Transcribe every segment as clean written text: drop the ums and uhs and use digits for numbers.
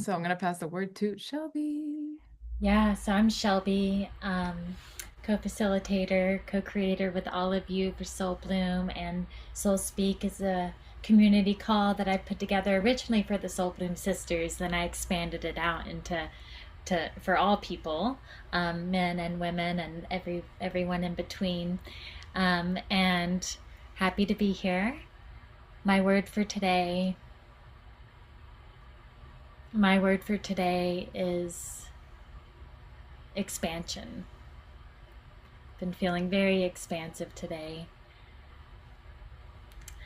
So I'm going to pass the word to Shelby. Yeah, so I'm Shelby, co-facilitator, co-creator with all of you for Soul Bloom, and Soul Speak is a community call that I put together originally for the Soul Bloom sisters. Then I expanded it out into for all people, men and women and everyone in between. And happy to be here. My word for today, my word for today is expansion. Been feeling very expansive today.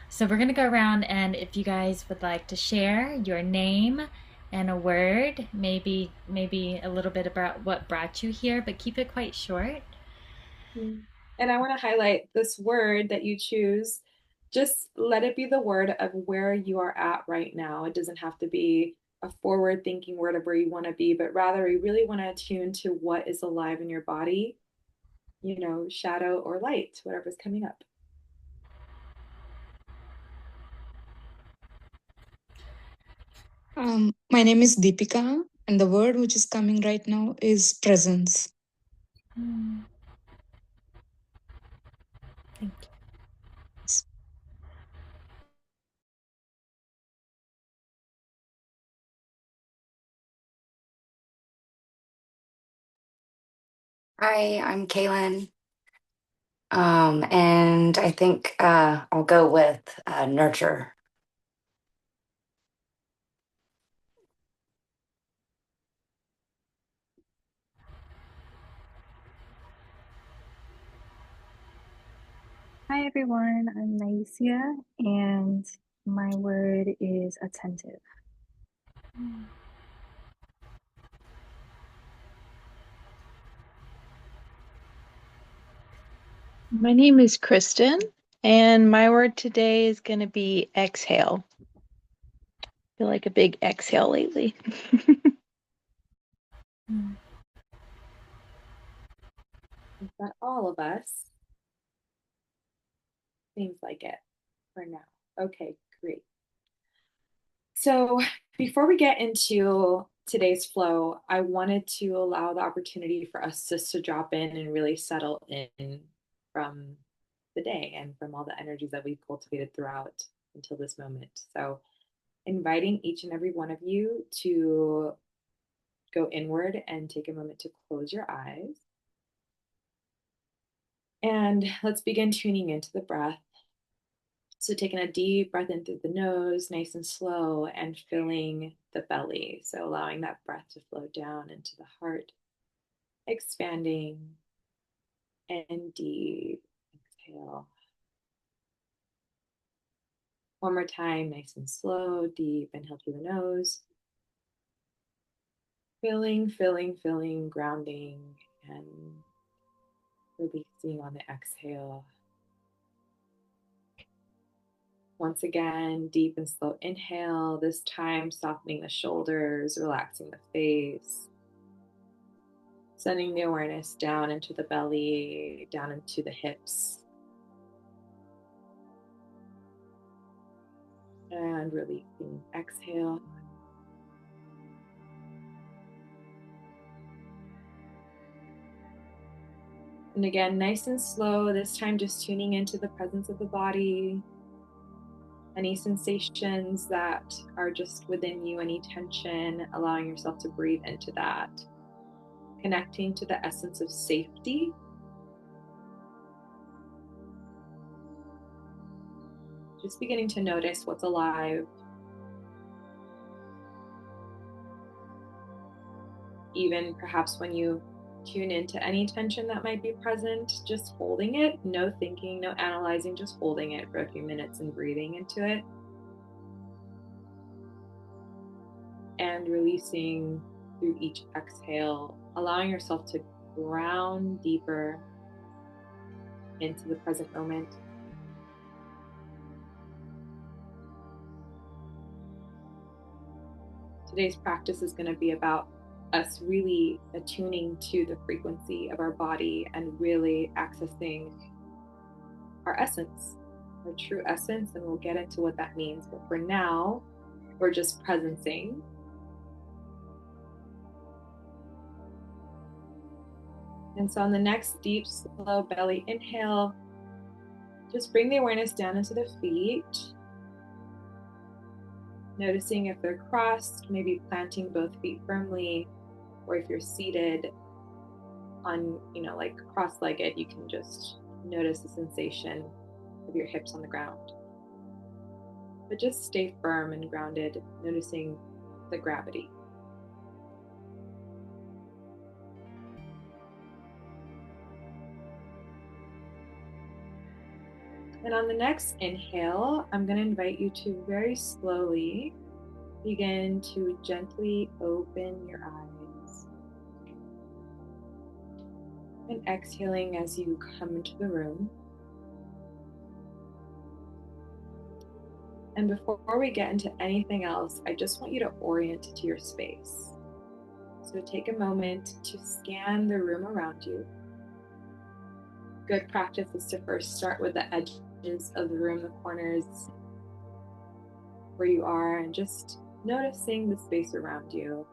So we're going to go around, and if you guys would like to share your name and a word, maybe a little bit about what brought you here, but keep it quite short. Mm. And I want to highlight this word that you choose. Just let it be the word of where you are at right now. It doesn't have to be a forward thinking word of where you want to be, but rather you really want to attune to what is alive in your body, shadow or light, whatever's coming up. My name is Deepika, and the word which is coming right now is presence. Mm, thank you. Hi, I'm Kaylin. And I think I'll go with nurture. Hi everyone, I'm Naisia, and my word is attentive. My name is Kristen, and my word today is going to be exhale. I feel like a big exhale lately. Mm. Is that all of us? Seems like it for now. Okay, great. So before we get into today's flow, I wanted to allow the opportunity for us just to drop in and really settle in from the day and from all the energies that we've cultivated throughout until this moment. So, inviting each and every one of you to go inward and take a moment to close your eyes. And let's begin tuning into the breath. So, taking a deep breath in through the nose, nice and slow, and filling the belly. So, allowing that breath to flow down into the heart, expanding and deep. Exhale. One more time, nice and slow, deep. Inhale through the nose. Filling, grounding, and releasing on the exhale. Once again, deep and slow inhale, this time softening the shoulders, relaxing the face, sending the awareness down into the belly, down into the hips, and releasing. Exhale. And again, nice and slow, this time just tuning into the presence of the body, any sensations that are just within you, any tension, allowing yourself to breathe into that, connecting to the essence of safety. Just beginning to notice what's alive. Even perhaps when you tune into any tension that might be present, just holding it, no thinking, no analyzing, just holding it for a few minutes and breathing into it. And releasing through each exhale, allowing yourself to ground deeper into the present moment. Today's practice is going to be about us really attuning to the frequency of our body and really accessing our essence, our true essence, and we'll get into what that means. But for now, we're just presencing And so on the next deep, slow belly inhale, just bring the awareness down into the feet. Noticing if they're crossed, maybe planting both feet firmly, or if you're seated on, like cross-legged, you can just notice the sensation of your hips on the ground. But just stay firm and grounded, noticing the gravity. And on the next inhale, I'm going to invite you to very slowly begin to gently open your eyes. And exhaling as you come into the room. And before we get into anything else, I just want you to orient to your space. So take a moment to scan the room around you. Good practice is to first start with the edges of the room, the corners where you are, and just noticing the space around you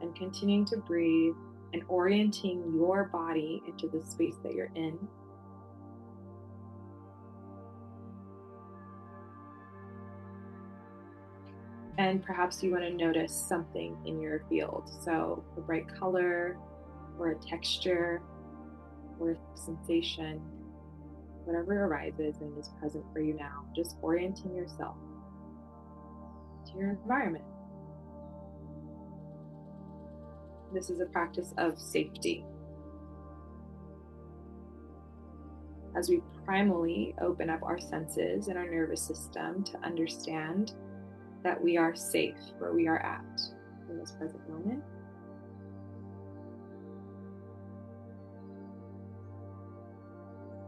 and continuing to breathe and orienting your body into the space that you're in. And perhaps you want to notice something in your field. So a bright color or a texture or a sensation, whatever arises and is present for you now, just orienting yourself to your environment. This is a practice of safety. As we primally open up our senses and our nervous system to understand that we are safe where we are at in this present moment.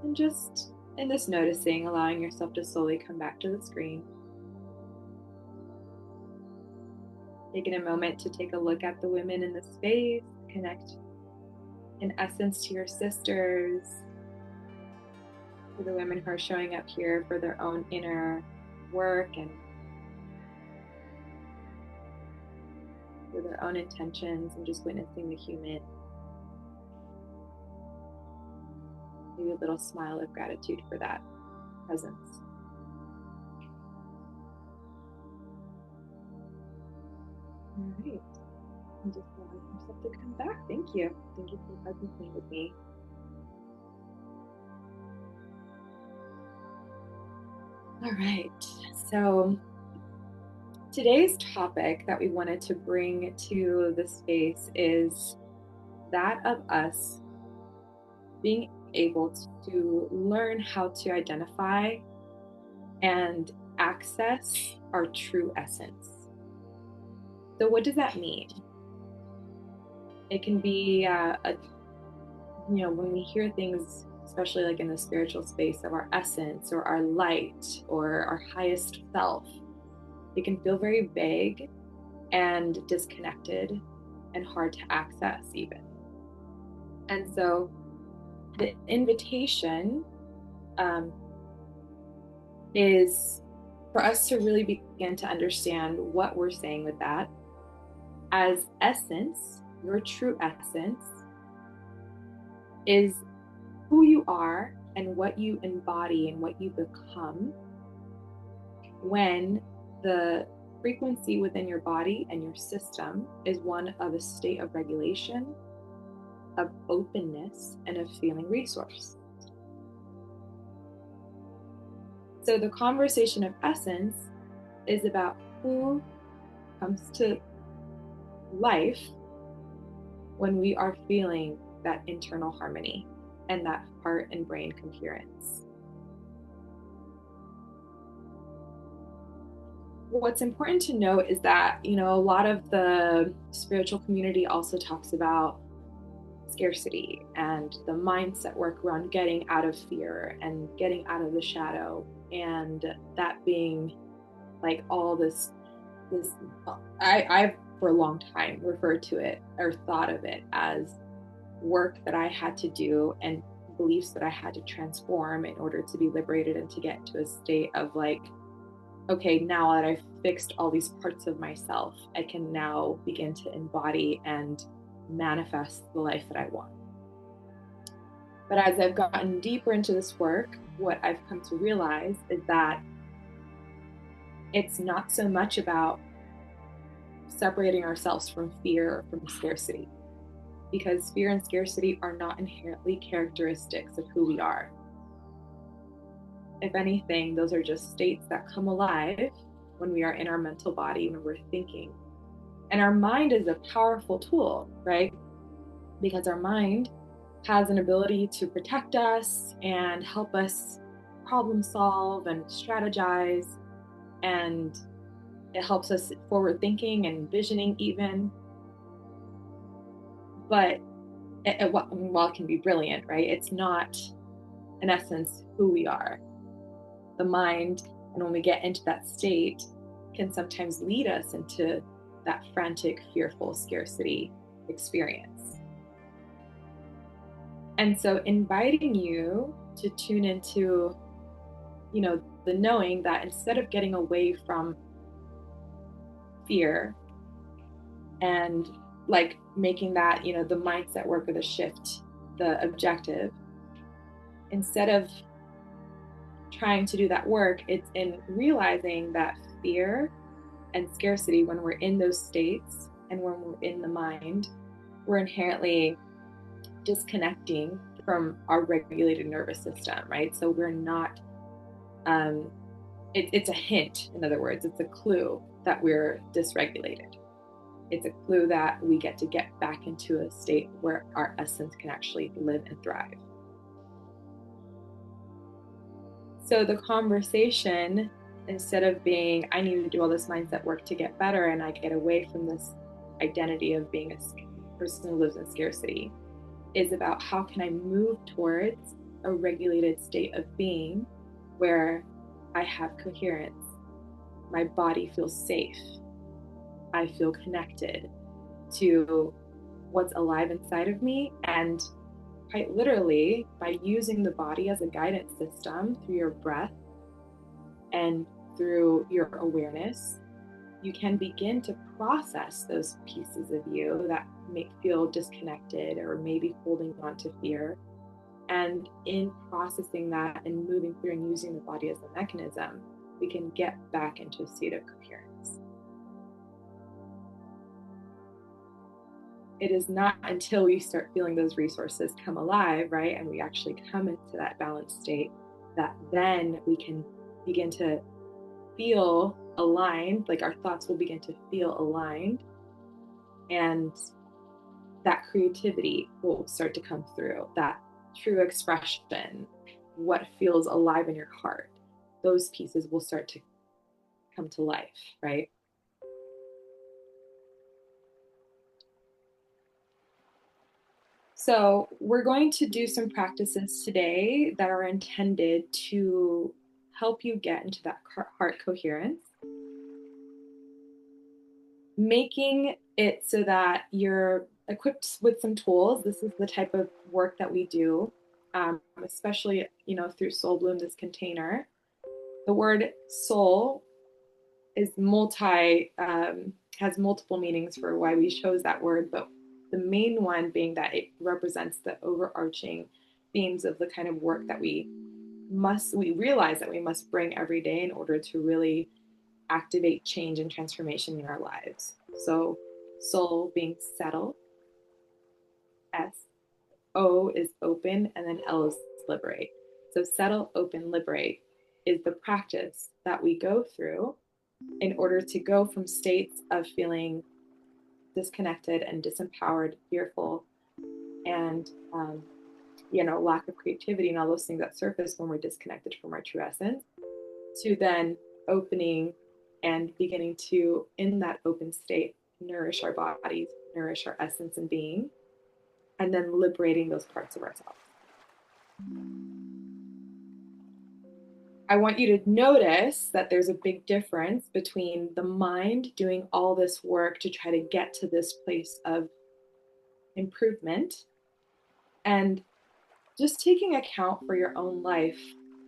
And just in this noticing, allowing yourself to slowly come back to the screen. Taking a moment to take a look at the women in the space, connect in essence to your sisters, to the women who are showing up here for their own inner work and for their own intentions, and just witnessing the human. Maybe a little smile of gratitude for that presence. All right. And just allowing yourself to come back. Thank you. Thank you for present with me. All right. So today's topic that we wanted to bring to the space is that of us being able to learn how to identify and access our true essence. So what does that mean? It can be, when we hear things, especially like in the spiritual space of our essence or our light or our highest self, it can feel very vague and disconnected and hard to access even. And so the invitation is for us to really begin to understand what we're saying with that. As essence, your true essence is who you are and what you embody and what you become when the frequency within your body and your system is one of a state of regulation, of openness, and of feeling resource. So the conversation of essence is about who comes to life when we are feeling that internal harmony and that heart and brain coherence. What's important to note is that, a lot of the spiritual community also talks about scarcity and the mindset work around getting out of fear and getting out of the shadow, and that being like all this I've for a long time referred to it or thought of it as work that I had to do and beliefs that I had to transform in order to be liberated and to get to a state of like, okay, now that I've fixed all these parts of myself, I can now begin to embody and manifest the life that I want. But as I've gotten deeper into this work, what I've come to realize is that it's not so much about separating ourselves from fear or from scarcity, because fear and scarcity are not inherently characteristics of who we are. If anything, those are just states that come alive when we are in our mental body, when we're thinking. And our mind is a powerful tool, right? Because our mind has an ability to protect us and help us problem solve and strategize, and it helps us forward thinking and visioning even. But while it can be brilliant, right, it's not in essence who we are. The mind, and when we get into that state, can sometimes lead us into that frantic, fearful scarcity experience. And so inviting you to tune into, the knowing that instead of getting away from fear and like making that, the mindset work or the shift, the objective, instead of trying to do that work, it's in realizing that fear and scarcity, when we're in those states and when we're in the mind, we're inherently disconnecting from our regulated nervous system, right? So we're not, it's a hint, in other words, it's a clue that we're dysregulated. It's a clue that we get to get back into a state where our essence can actually live and thrive. So the conversation, instead of being, I need to do all this mindset work to get better, and I get away from this identity of being a person who lives in scarcity, is about how can I move towards a regulated state of being where I have coherence, my body feels safe, I feel connected to what's alive inside of me, and quite literally, by using the body as a guidance system through your breath and through your awareness, you can begin to process those pieces of you that may feel disconnected or maybe holding on to fear. And in processing that and moving through and using the body as a mechanism, we can get back into a state of coherence. It is not until we start feeling those resources come alive, right, and we actually come into that balanced state, that then we can begin to feel aligned, like our thoughts will begin to feel aligned, and that creativity will start to come through, that true expression, what feels alive in your heart, those pieces will start to come to life, right? So we're going to do some practices today that are intended to help you get into that heart coherence, making it so that you're equipped with some tools. This is the type of work that we do, especially, through Soul Bloom, this container. The word soul is has multiple meanings for why we chose that word, but the main one being that it represents the overarching themes of the kind of work that we realize that we must bring every day in order to really activate change and transformation in our lives. So soul being settle, S, O is open, and then L is liberate. So settle, open, liberate is the practice that we go through in order to go from states of feeling disconnected and disempowered, fearful, and lack of creativity and all those things that surface when we're disconnected from our true essence, to then opening and beginning to, in that open state, nourish our bodies, nourish our essence and being, and then liberating those parts of ourselves. I want you to notice that there's a big difference between the mind doing all this work to try to get to this place of improvement and just taking account for your own life,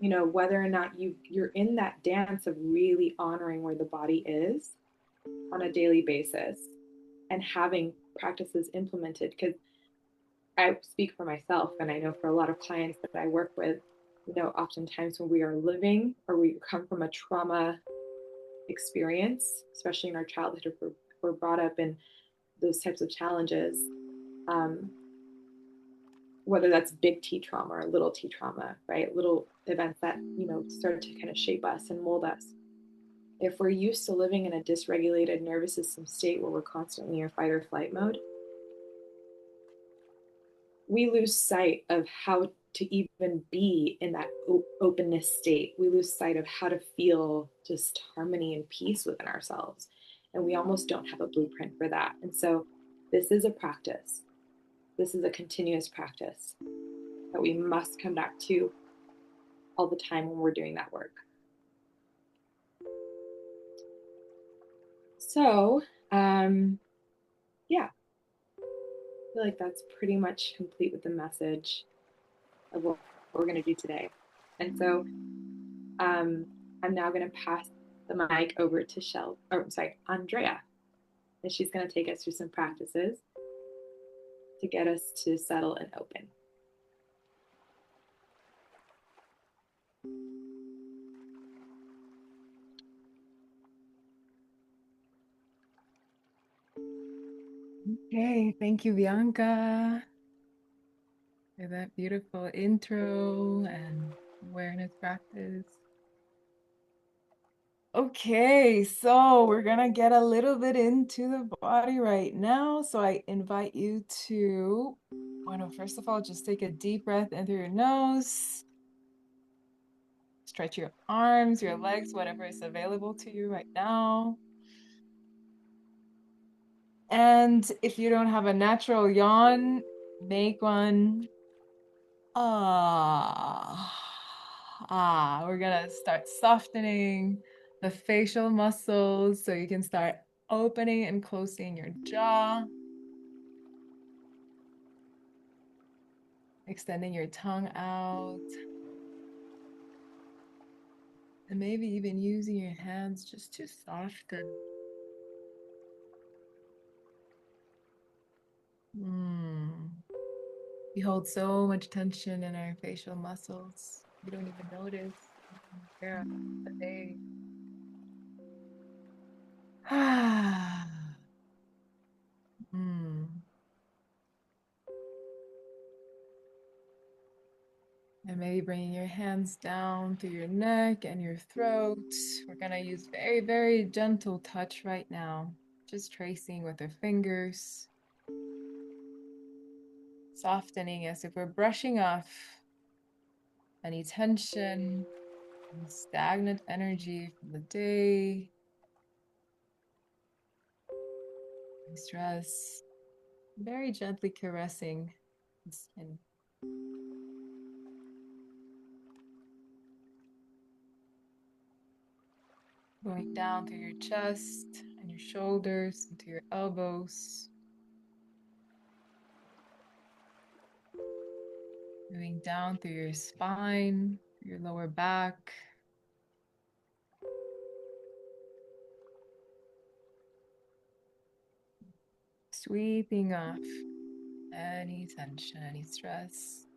whether or not you're in that dance of really honoring where the body is on a daily basis and having practices implemented. Because I speak for myself, and I know for a lot of clients that I work with, oftentimes when we are living or we come from a trauma experience, especially in our childhood, if we're brought up in those types of challenges, um, whether that's big T trauma or little T trauma, right? Little events that, start to kind of shape us and mold us. If we're used to living in a dysregulated nervous system state where we're constantly in fight or flight mode, we lose sight of how to even be in that openness state. We lose sight of how to feel just harmony and peace within ourselves. And we almost don't have a blueprint for that. And so this is a practice. This is a continuous practice that we must come back to all the time when we're doing that work. So, yeah, I feel like that's pretty much complete with the message of what we're going to do today. And so I'm now going to pass the mic over to Andrea. And she's going to take us through some practices to get us to settle and open. Okay, thank you, Bianca, for that beautiful intro and awareness practice. Okay, so we're gonna get a little bit into the body right now. So I invite you to, first of all, just take a deep breath in through your nose. Stretch your arms, your legs, whatever is available to you right now. And if you don't have a natural yawn, make one. We're gonna start softening the facial muscles so you can start opening and closing your jaw. Extending your tongue out. And maybe even using your hands just to soften. We hold so much tension in our facial muscles. We don't even notice. Yeah, the day. And maybe bringing your hands down through your neck and your throat. We're gonna use very, very gentle touch right now. Just tracing with our fingers. Softening as if we're brushing off any tension, any stagnant energy from the day, any stress. Very gently caressing the skin. Going down through your chest and your shoulders into your elbows. Moving down through your spine, your lower back. Sweeping off any tension, any stress.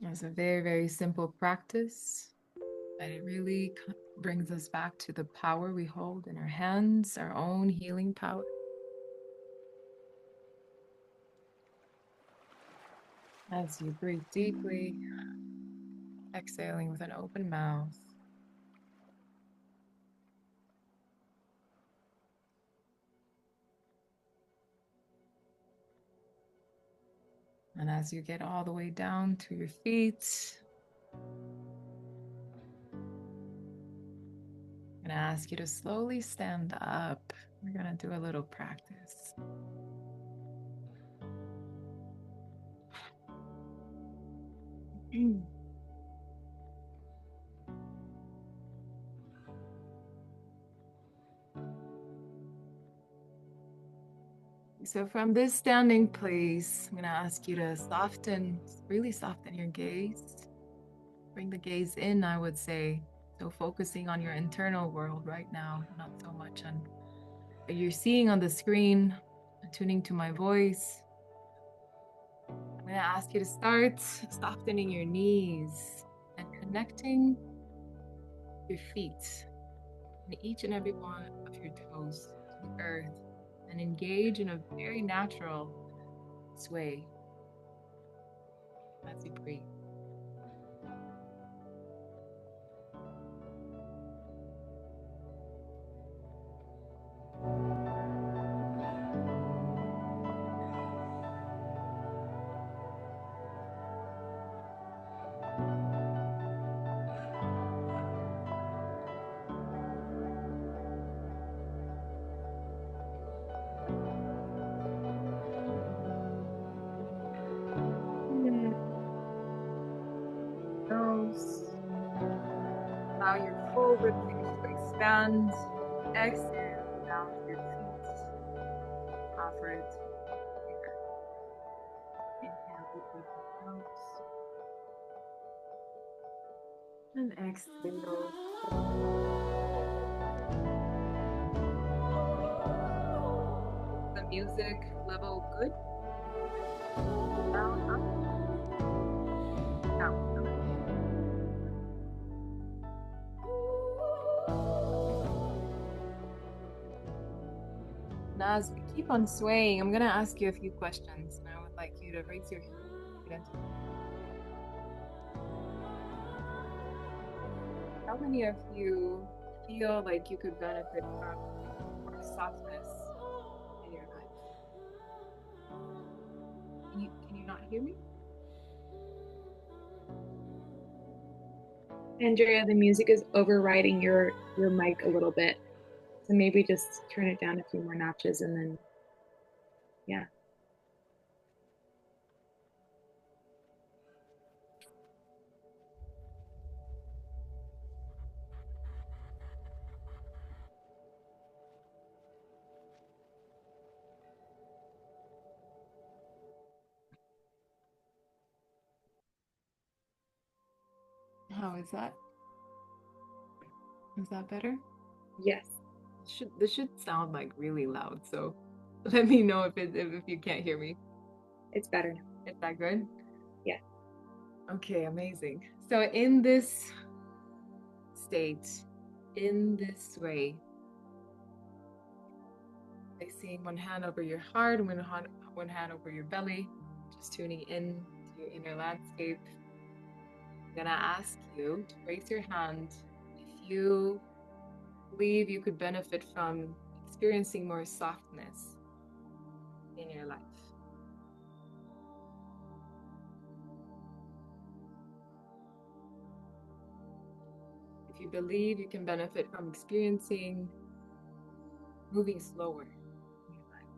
It's a very, very simple practice, but it really brings us back to the power we hold in our hands, our own healing power. As you breathe deeply, exhaling with an open mouth. And as you get all the way down to your feet, I'm going to ask you to slowly stand up. We're going to do a little practice. So from this standing place, I'm going to ask you to really soften your gaze. Bring the gaze in, I would say. So focusing on your internal world right now, not so much on you're seeing on the screen, attuning to my voice. I'm going to ask you to start softening your knees and connecting your feet and each and every one of your toes to the earth, and engage in a very natural sway as you breathe. Nose. Allow your full ribcage to expand. Exhale down to your feet. Offer it here. Inhale, open your nose. And exhale. The music level good? Down, up. Down, up. Now, as we keep on swaying, I'm going to ask you a few questions, and I would like you to raise your hand. How many of you feel like you could benefit from more softness in your life? Can you not hear me? Andrea, the music is overriding your mic a little bit. So maybe just turn it down a few more notches and then, yeah. How is that? Is that better? Yes. This should sound like really loud, so let me know if you can't hear me. It's better now. Is that good? Yeah. Okay, amazing. So in this state, in this way, placing one hand over your heart and one hand over your belly, just tuning in to your inner landscape. I'm gonna ask you to raise your hand if you believe you could benefit from experiencing more softness in your life. If you believe you can benefit from experiencing moving slower in your life.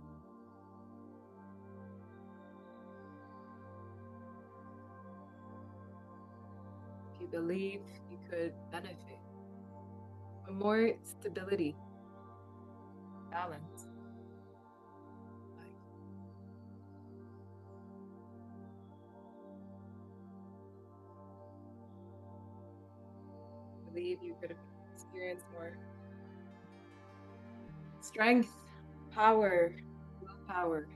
If you believe you could benefit from more stability, balance. Believe you could experience more strength, power, willpower.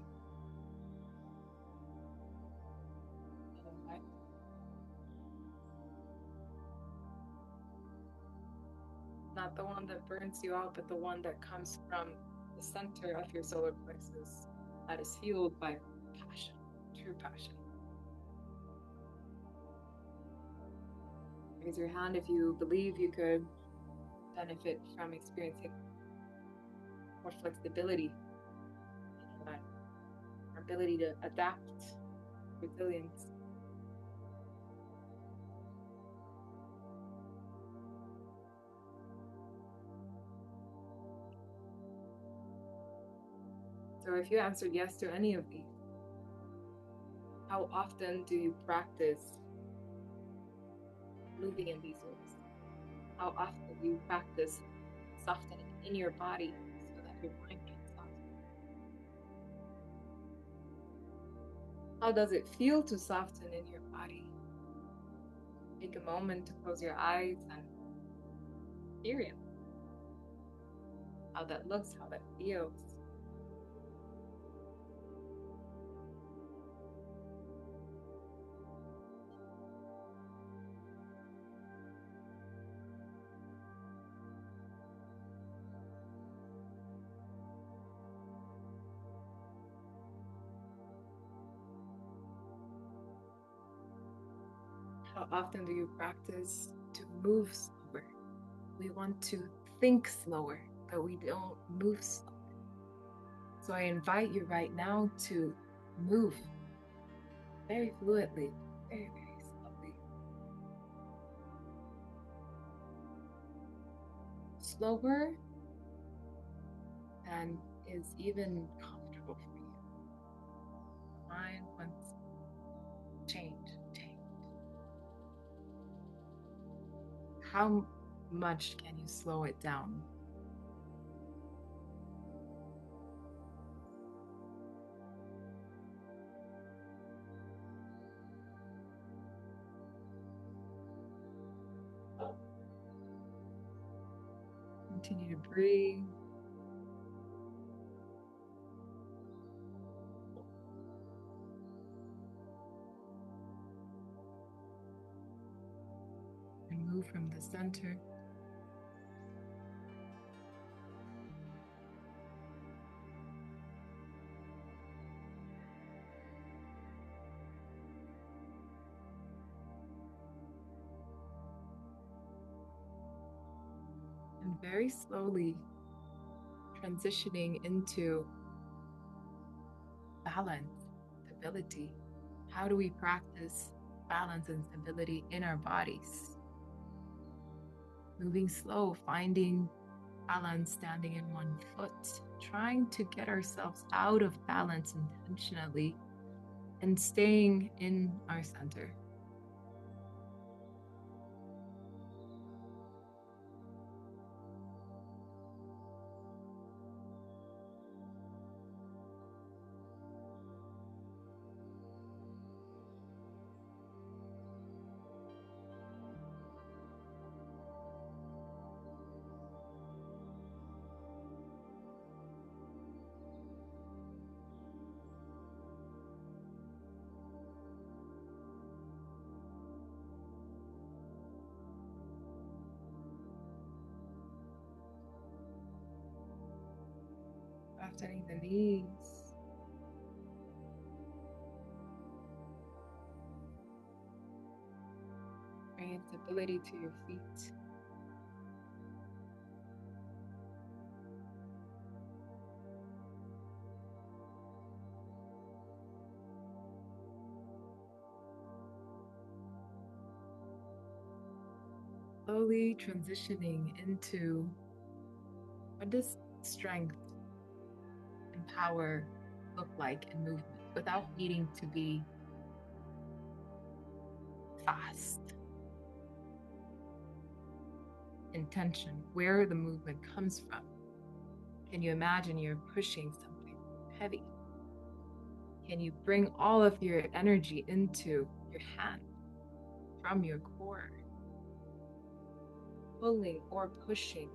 Not the one that burns you out, but the one that comes from the center of your solar plexus, that is fueled by passion, true passion. Raise your hand if you believe you could benefit from experiencing more flexibility in your life, our ability to adapt, resilience. So if you answered yes to any of these, how often do you practice moving in these ways? How often do you practice softening in your body so that your mind can soften? How does it feel to soften in your body? Take a moment to close your eyes and experience. how that looks, how that feels. How often do you practice to move slower? We want to think slower, but we don't move slower. So I invite you right now to move very fluidly, very, very slowly. Slower and is even comfortable for you. Mind wants change, change. How much can you slow it down? Continue to breathe. And move from the center. And very slowly transitioning into balance, stability. How do we practice balance and stability in our bodies? Moving slow, finding balance, standing in one foot, trying to get ourselves out of balance intentionally and staying in our center. Softening the knees. Bringing stability to your feet. Slowly transitioning into what does strength and power look like in movement without needing to be fast. Intention, where the movement comes from. Can you imagine you're pushing something heavy? Can you bring all of your energy into your hand from your core? Pulling or pushing.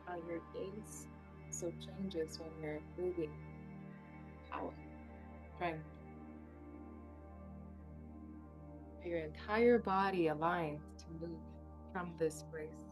How your gaze so changes when you're moving. Power, strength. Your entire body aligns to move from this place.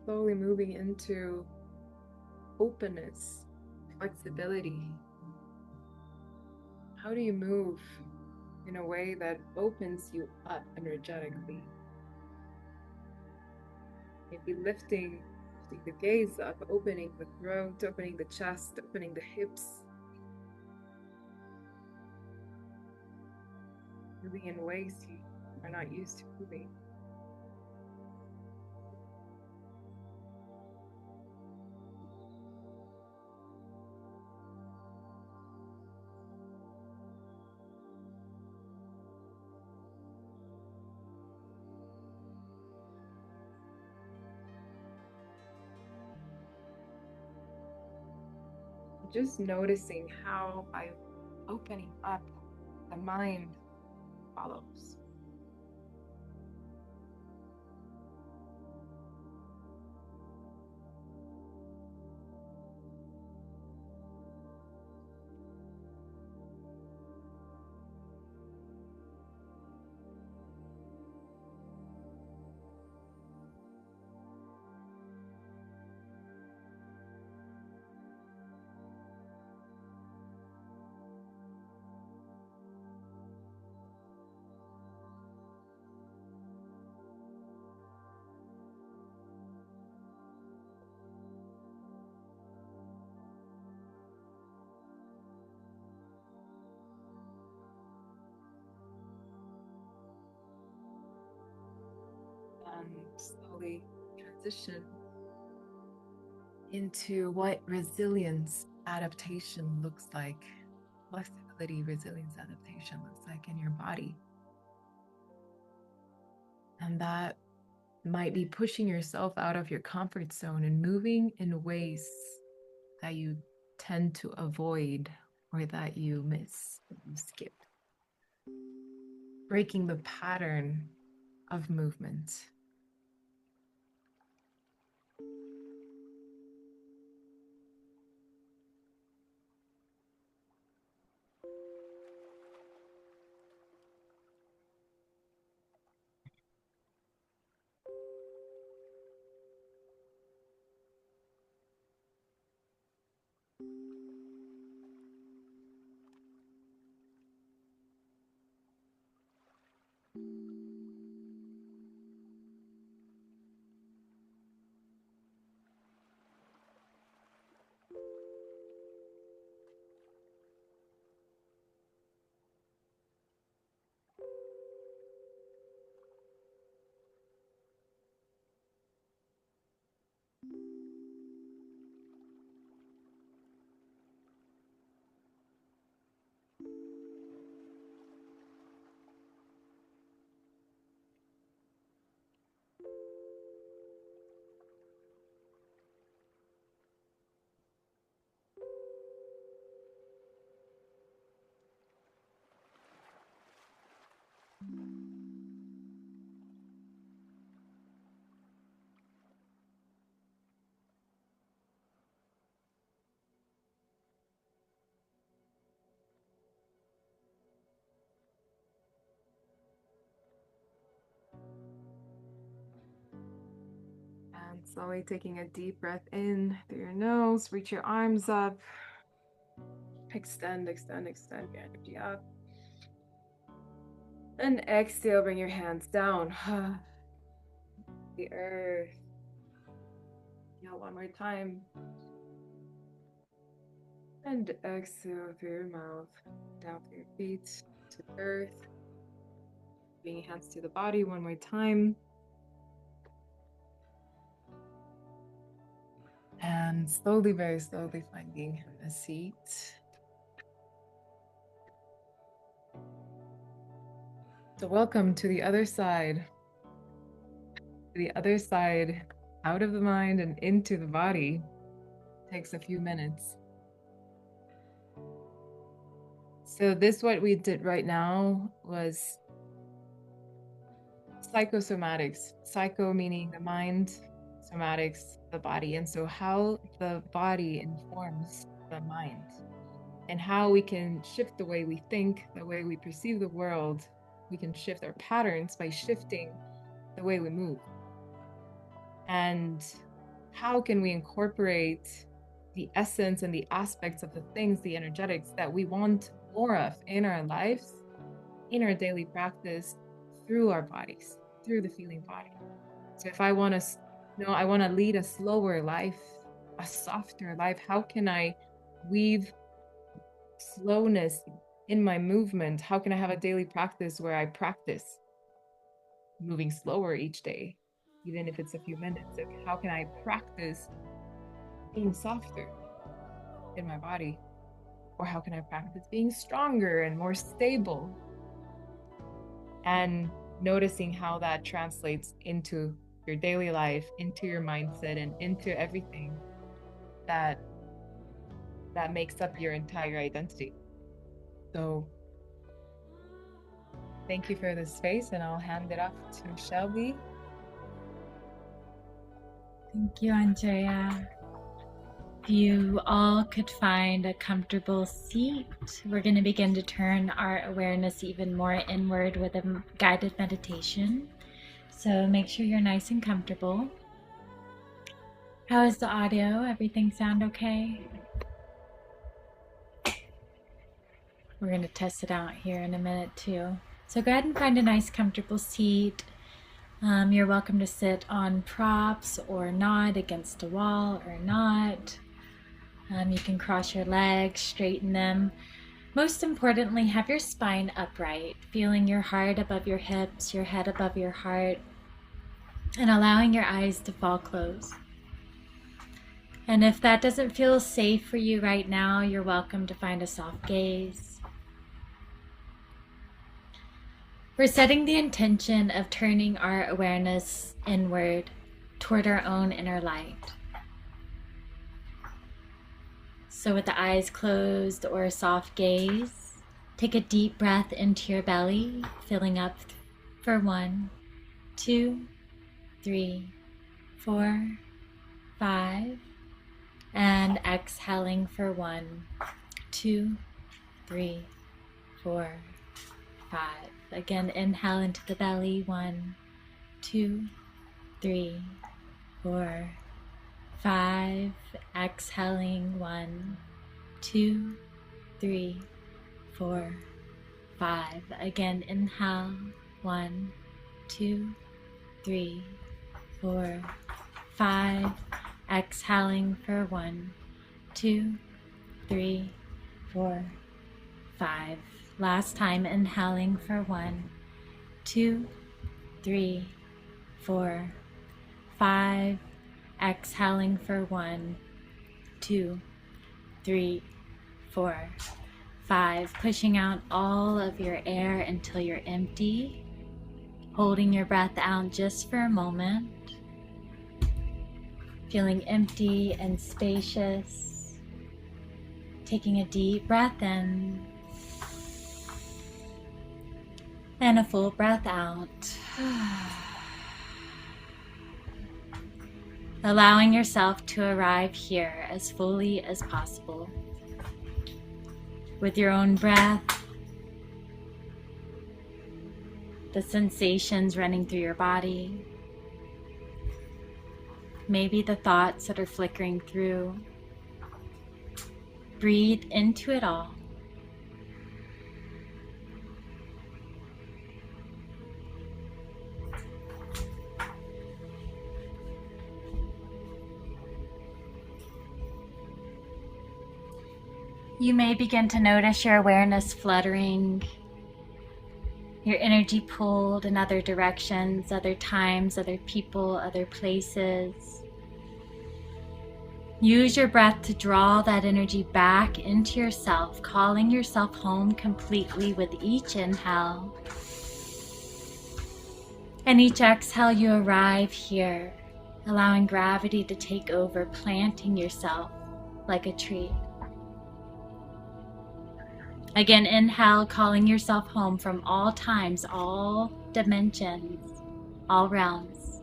slowly moving into openness, flexibility. How do you move in a way that opens you up energetically? Maybe lifting the gaze up, opening the throat, opening the chest, opening the hips. Moving in ways you are not used to moving. Just noticing how by opening up, the mind follows. And slowly transition into what resilience adaptation looks like. Flexibility, resilience adaptation looks like in your body. And that might be pushing yourself out of your comfort zone and moving in ways that you tend to avoid or that you miss, you skip. Breaking the pattern of movement. And slowly taking a deep breath in through your nose, reach your arms up, extend, extend, extend your energy up. And exhale, bring your hands down. The earth. Yeah, one more time. And exhale through your mouth, down through your feet to the earth. Bring your hands to the body one more time. And slowly, very slowly finding a seat. So welcome to the other side. The other side, out of the mind and into the body, takes a few minutes. So what we did right now was psychosomatics. Psycho meaning the mind, somatics, the body. And so how the body informs the mind and how we can shift the way we think, the way we perceive the world. We can shift our patterns by shifting the way we move. And how can we incorporate the essence and the aspects of the things, the energetics that we want more of in our lives, in our daily practice, through our bodies, through the feeling body. So if I want to, I want to lead a slower life, a softer life, how can I weave slowness in my movement? How can I have a daily practice where I practice moving slower each day, even if it's a few minutes? So how can I practice being softer in my body? Or how can I practice being stronger and more stable? And noticing how that translates into your daily life, into your mindset, and into everything that makes up your entire identity. So thank you for this space, and I'll hand it off to Shelby. Thank you, Andrea. If you all could find a comfortable seat, we're going to begin to turn our awareness even more inward with a guided meditation. So make sure you're nice and comfortable. How is the audio? Everything sound okay? We're going to test it out here in a minute too. So go ahead and find a nice comfortable seat. You're welcome to sit on props or not, against a wall or not. You can cross your legs, straighten them. Most importantly, have your spine upright, feeling your heart above your hips, your head above your heart, and allowing your eyes to fall closed. And if that doesn't feel safe for you right now, you're welcome to find a soft gaze. We're setting the intention of turning our awareness inward toward our own inner light. So with the eyes closed or a soft gaze, take a deep breath into your belly, filling up for 1, 2, 3, 4, 5, and exhaling for 1, 2, 3, 4, 5. Again, inhale into the belly, 1, 2, 3, 4, 5. Exhaling, 1, 2, 3, 4, 5. Again, inhale, 1, 2, 3, 4, 5. Exhaling for 1, 2, 3, 4, 5. Last time, inhaling for 1, 2, 3, 4, 5. Exhaling for 1, 2, 3, 4, 5. Pushing out all of your air until you're empty. Holding your breath out just for a moment. Feeling empty and spacious. Taking a deep breath in. And a full breath out. Allowing yourself to arrive here as fully as possible. With your own breath. The sensations running through your body. Maybe the thoughts that are flickering through. Breathe into it all. You may begin to notice your awareness fluttering, your energy pulled in other directions, other times, other people, other places. Use your breath to draw that energy back into yourself, calling yourself home completely with each inhale. And each exhale, you arrive here, allowing gravity to take over, planting yourself like a tree. Again, inhale, calling yourself home from all times, all dimensions, all realms.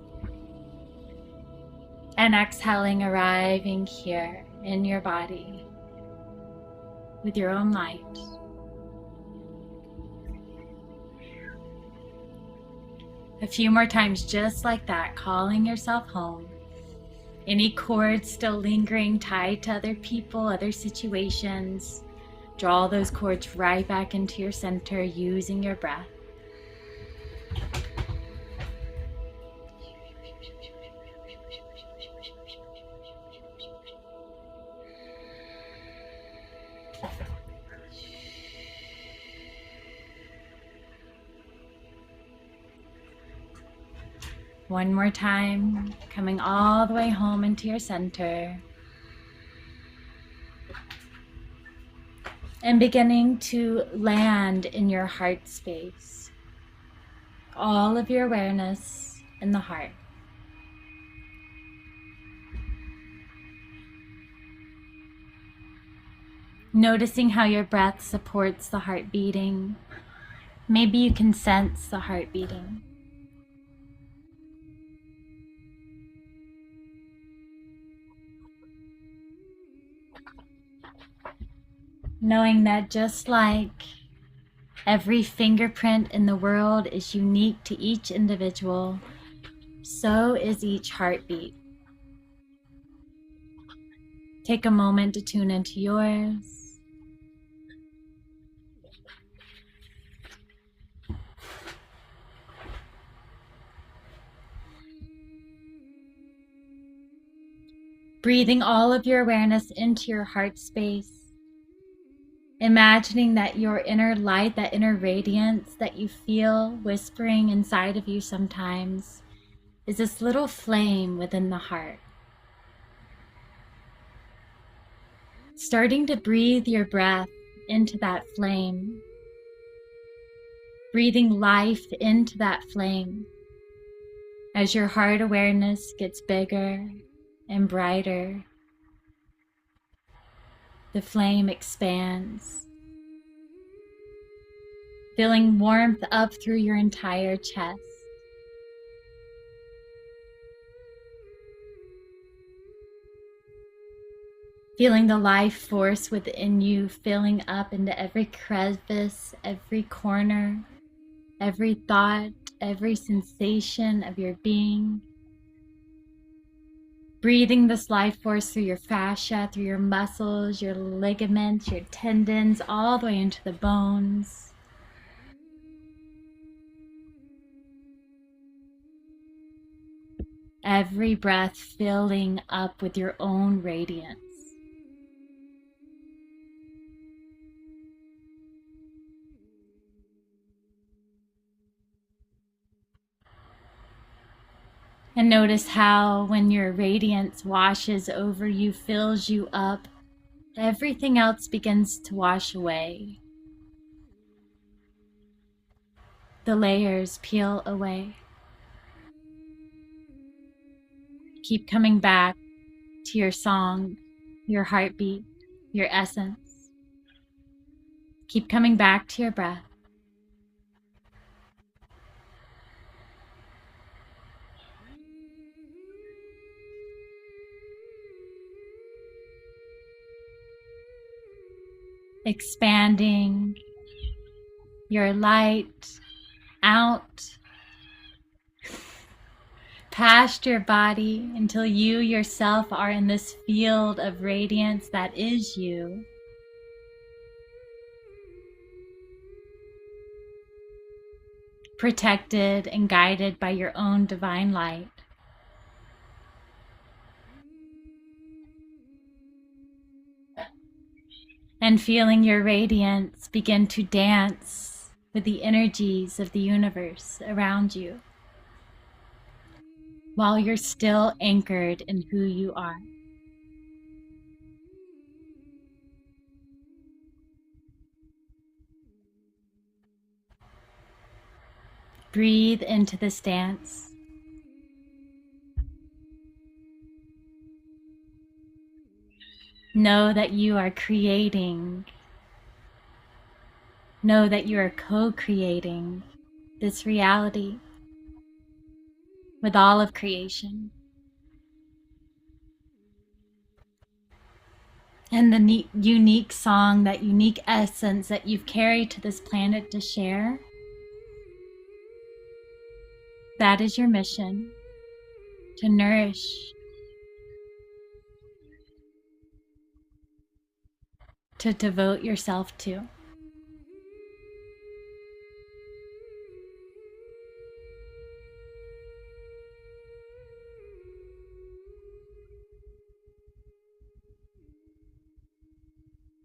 And exhaling, arriving here in your body with your own light. A few more times just like that, calling yourself home Any cords still lingering tied to other people, other situations, draw those cords right back into your center using your breath. One more time, coming all the way home into your center. And beginning to land in your heart space. All of your awareness in the heart. Noticing how your breath supports the heart beating. Maybe you can sense the heart beating. Knowing that just like every fingerprint in the world is unique to each individual, so is each heartbeat. Take a moment to tune into yours. Breathing all of your awareness into your heart space. Imagining that your inner light, that inner radiance that you feel whispering inside of you sometimes, is this little flame within the heart. Starting to breathe your breath into that flame. Breathing life into that flame. As your heart awareness gets bigger and brighter, the flame expands, feeling warmth up through your entire chest. Feeling the life force within you filling up into every crevice, every corner, every thought, every sensation of your being. Breathing this life force through your fascia, through your muscles, your ligaments, your tendons, all the way into the bones. Every breath filling up with your own radiance. And notice how when your radiance washes over you, fills you up, everything else begins to wash away. The layers peel away. Keep coming back to your song, your heartbeat, your essence. Keep coming back to your breath. Expanding your light out past your body until you yourself are in this field of radiance that is you. Protected and guided by your own divine light. And feeling your radiance begin to dance with the energies of the universe around you, while you're still anchored in who you are. Breathe into this dance. Know that you are creating. Know that you are co-creating this reality with all of creation. And the unique song, that unique essence that you've carried to this planet to share, that is your mission, to nourish to devote yourself to.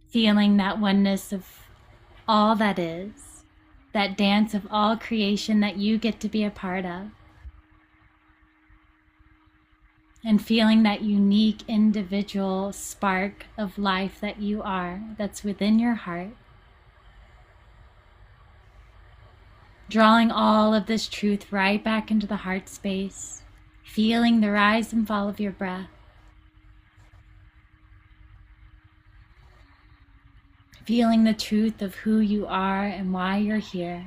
Feeling that oneness of all that is, that dance of all creation that you get to be a part of. And feeling that unique individual spark of life that you are, that's within your heart. Drawing all of this truth right back into the heart space, feeling the rise and fall of your breath. Feeling the truth of who you are and why you're here.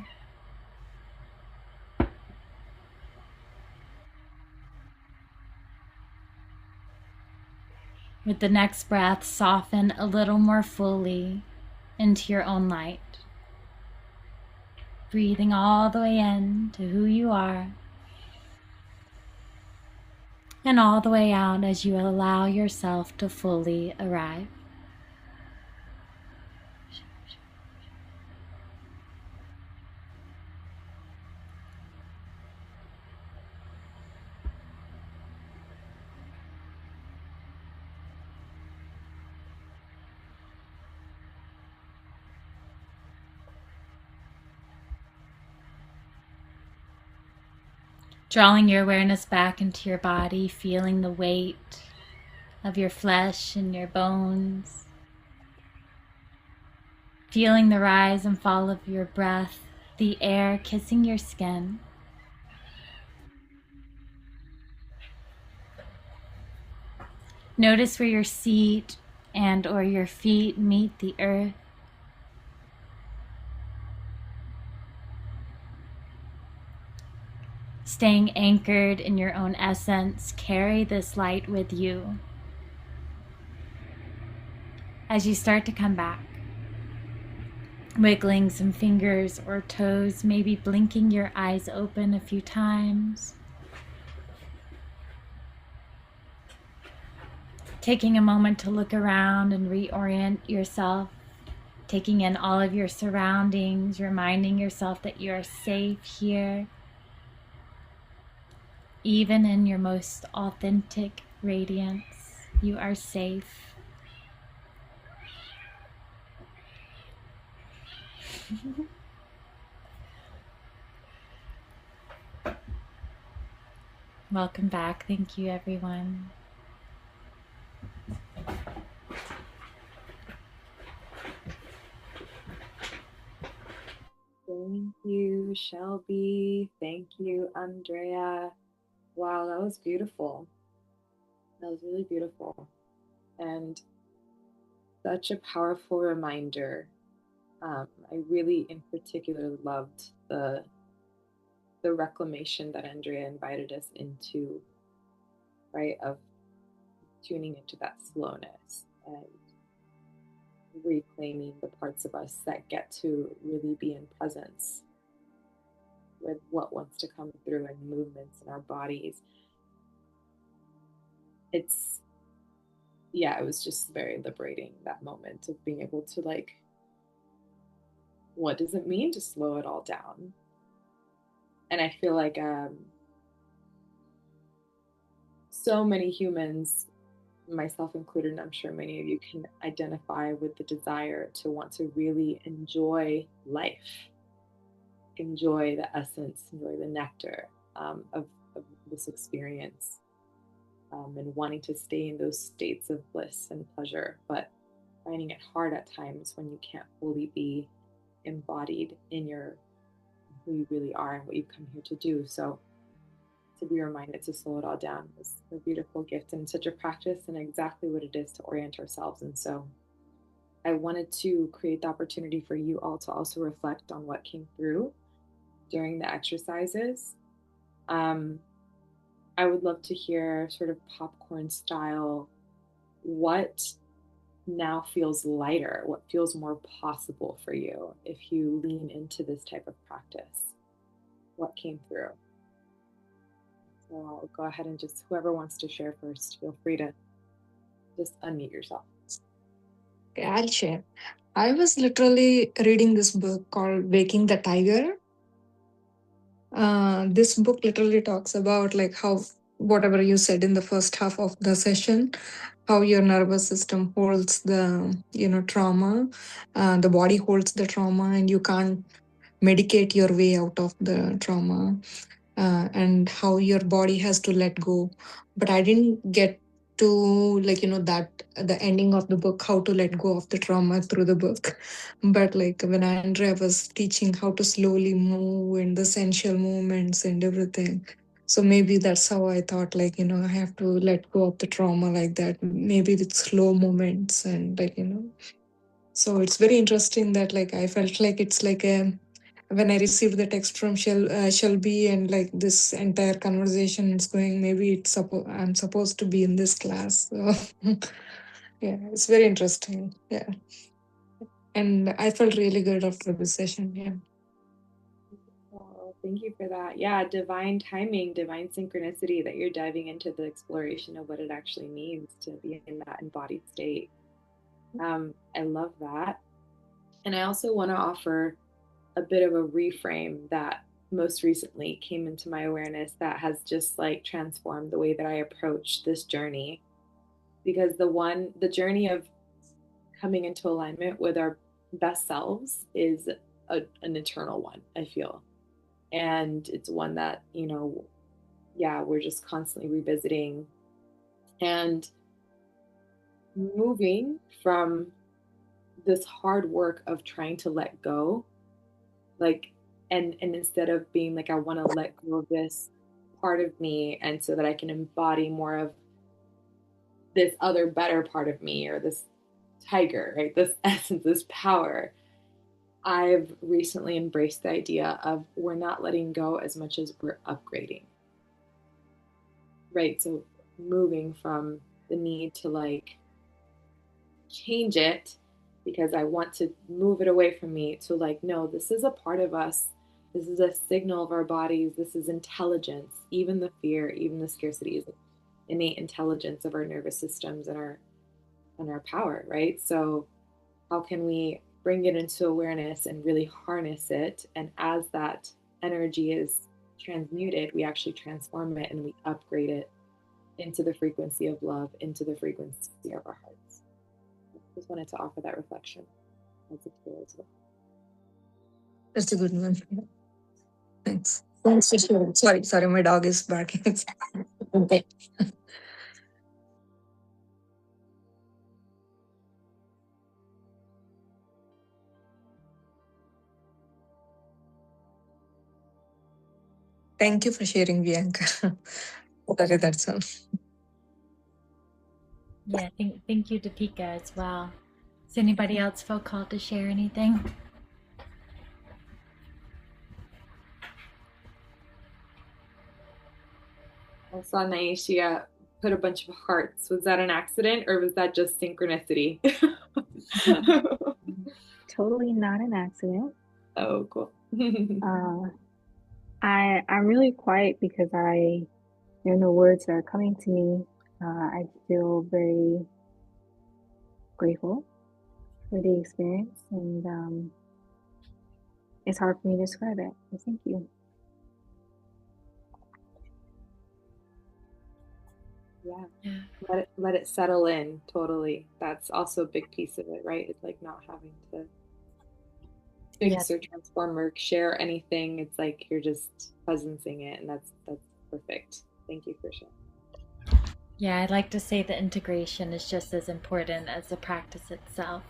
With the next breath, soften a little more fully into your own light. Breathing all the way in to who you are. And all the way out as you allow yourself to fully arrive. Drawing your awareness back into your body, feeling the weight of your flesh and your bones. Feeling the rise and fall of your breath, the air kissing your skin. Notice where your seat and or your feet meet the earth. Staying anchored in your own essence, carry this light with you. As you start to come back, wiggling some fingers or toes, maybe blinking your eyes open a few times. Taking a moment to look around and reorient yourself, taking in all of your surroundings, reminding yourself that you are safe here, even in your most authentic radiance. You are safe. Welcome back. Thank you, everyone. Thank you, Shelby. Thank you, Andrea. Wow, that was beautiful. That was really beautiful. And such a powerful reminder. I really, in particular, loved the reclamation that Andrea invited us into, right? Of tuning into that slowness and reclaiming the parts of us that get to really be in presence with what wants to come through and movements in our bodies. It was just very liberating, that moment of being able to, like, what does it mean to slow it all down? And I feel like so many humans, myself included, and I'm sure many of you can identify with the desire to want to really enjoy life, enjoy the essence, enjoy the nectar of this experience, and wanting to stay in those states of bliss and pleasure, but finding it hard at times when you can't fully be embodied in who you really are and what you've come here to do. So to be reminded to slow it all down is a beautiful gift and such a practice, and exactly what it is to orient ourselves. And so I wanted to create the opportunity for you all to also reflect on what came through during the exercises. I would love to hear, sort of popcorn style, what now feels lighter, what feels more possible for you if you lean into this type of practice. What came through? So I'll go ahead and just, whoever wants to share first, feel free to just unmute yourself. Okay, I'll share. I was literally reading this book called Waking the Tiger. This book literally talks about like how whatever you said in the first half of the session, how your nervous system holds the trauma, the body holds the trauma, and you can't medicate your way out of the trauma, and how your body has to let go. But I didn't get to that the ending of the book, how to let go of the trauma through the book. But like when Andrea was teaching how to slowly move and the sensual movements and everything, so maybe that's how I thought, I have to let go of the trauma like that, maybe with slow movements. And so it's very interesting that like I felt like it's like a when I received the text from Shelby, and like this entire conversation is going, maybe I'm supposed to be in this class. So yeah, it's very interesting. Yeah. And I felt really good after this session. Yeah. Oh, thank you for that. Yeah, divine timing, divine synchronicity that you're diving into the exploration of what it actually means to be in that embodied state. I love that. And I also want to offer a bit of a reframe that most recently came into my awareness that has just like transformed the way that I approach this journey. Because the journey of coming into alignment with our best selves is an eternal one, I feel. And it's one that, yeah, we're just constantly revisiting and moving from this hard work of trying to let go, like, and instead of being like, I want to let go of this part of me, and so that I can embody more of this other better part of me, or this tiger, right? This essence, this power. I've recently embraced the idea of we're not letting go as much as we're upgrading, right? So moving from the need to like change it because I want to move it away from me to like, no, this is a part of us. This is a signal of our bodies. This is intelligence. Even the fear, even the scarcity is innate intelligence of our nervous systems and our power, right? So how can we bring it into awareness and really harness it? And as that energy is transmuted, we actually transform it and we upgrade it into the frequency of love, into the frequency of our hearts. Just wanted to offer that reflection as a tool as well. That's a good one. Yeah. Thanks. Thanks for sharing. Sorry, my dog is barking. Okay. Thank you for sharing, Bianca. Sorry, that's all. Yeah, thank you, Deepika, as well. Does anybody else feel called to share anything? I saw Naishia put a bunch of hearts. Was that an accident or was that just synchronicity? Totally not an accident. Oh, cool. I'm really quiet because the words that are coming to me. I feel very grateful for the experience, and it's hard for me to describe it. So thank you. Yeah. Let it settle in totally. That's also a big piece of it, right? It's like not having to fix or transform or share anything. It's like you're just presencing it, and that's perfect. Thank you for sharing. Yeah, I'd like to say the integration is just as important as the practice itself.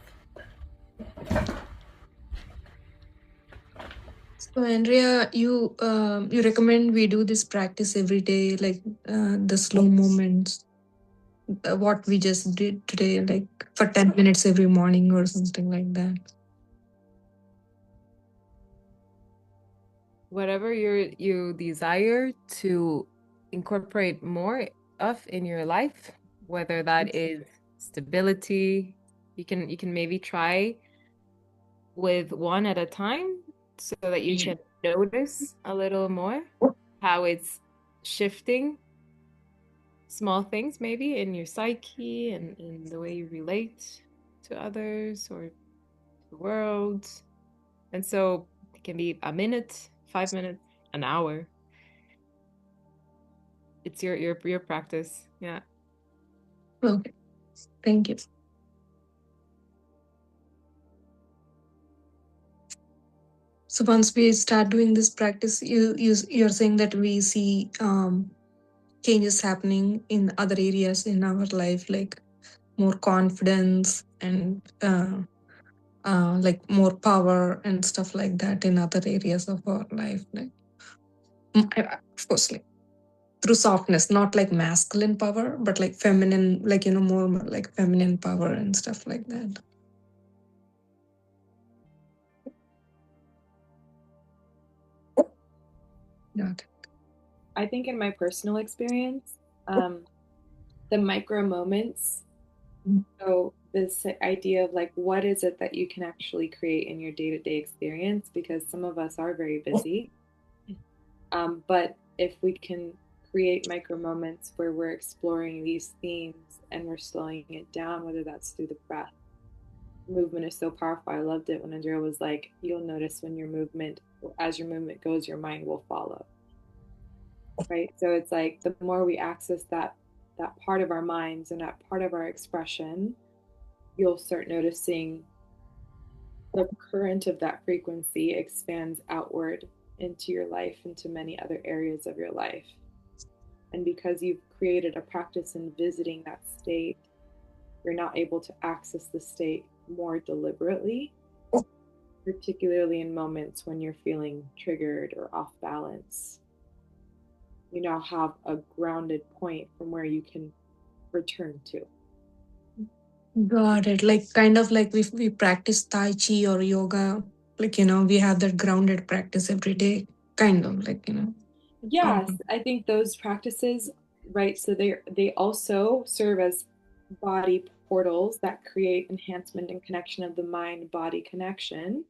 So Andrea, you recommend we do this practice every day, like the slow movements, what we just did today, like for 10 minutes every morning or something like that. Whatever you desire to incorporate more of in your life, whether that is stability, you can maybe try with one at a time so that you can notice a little more how it's shifting small things maybe in your psyche and in the way you relate to others or the world. And so it can be a minute, 5 minutes, an hour. It's your practice. Yeah. Okay. Thank you. So once we start doing this practice, you're saying that we see changes happening in other areas in our life, like more confidence and like more power and stuff like that in other areas of our life. Like, of course, like through softness, not like masculine power, but like feminine, like, more like feminine power and stuff like that. Got it. I think in my personal experience, the micro moments, so this idea of like, what is it that you can actually create in your day-to-day experience? Because some of us are very busy. But if we can create micro moments where we're exploring these themes and we're slowing it down, whether that's through the breath, movement is so powerful. I loved it when Andrea was like, you'll notice when as your movement goes, your mind will follow. Right. So it's like the more we access that part of our minds and that part of our expression, you'll start noticing the current of that frequency expands outward into your life, into many other areas of your life. And because you've created a practice in visiting that state, you're now able to access the state more deliberately, particularly in moments when you're feeling triggered or off balance. You now have a grounded point from where you can return to. Got it. Like kind of like we practice Tai Chi or yoga, like, we have that grounded practice every day, kind of like, Yes, I think those practices, right? So they also serve as body portals that create enhancement and connection of the mind body connection,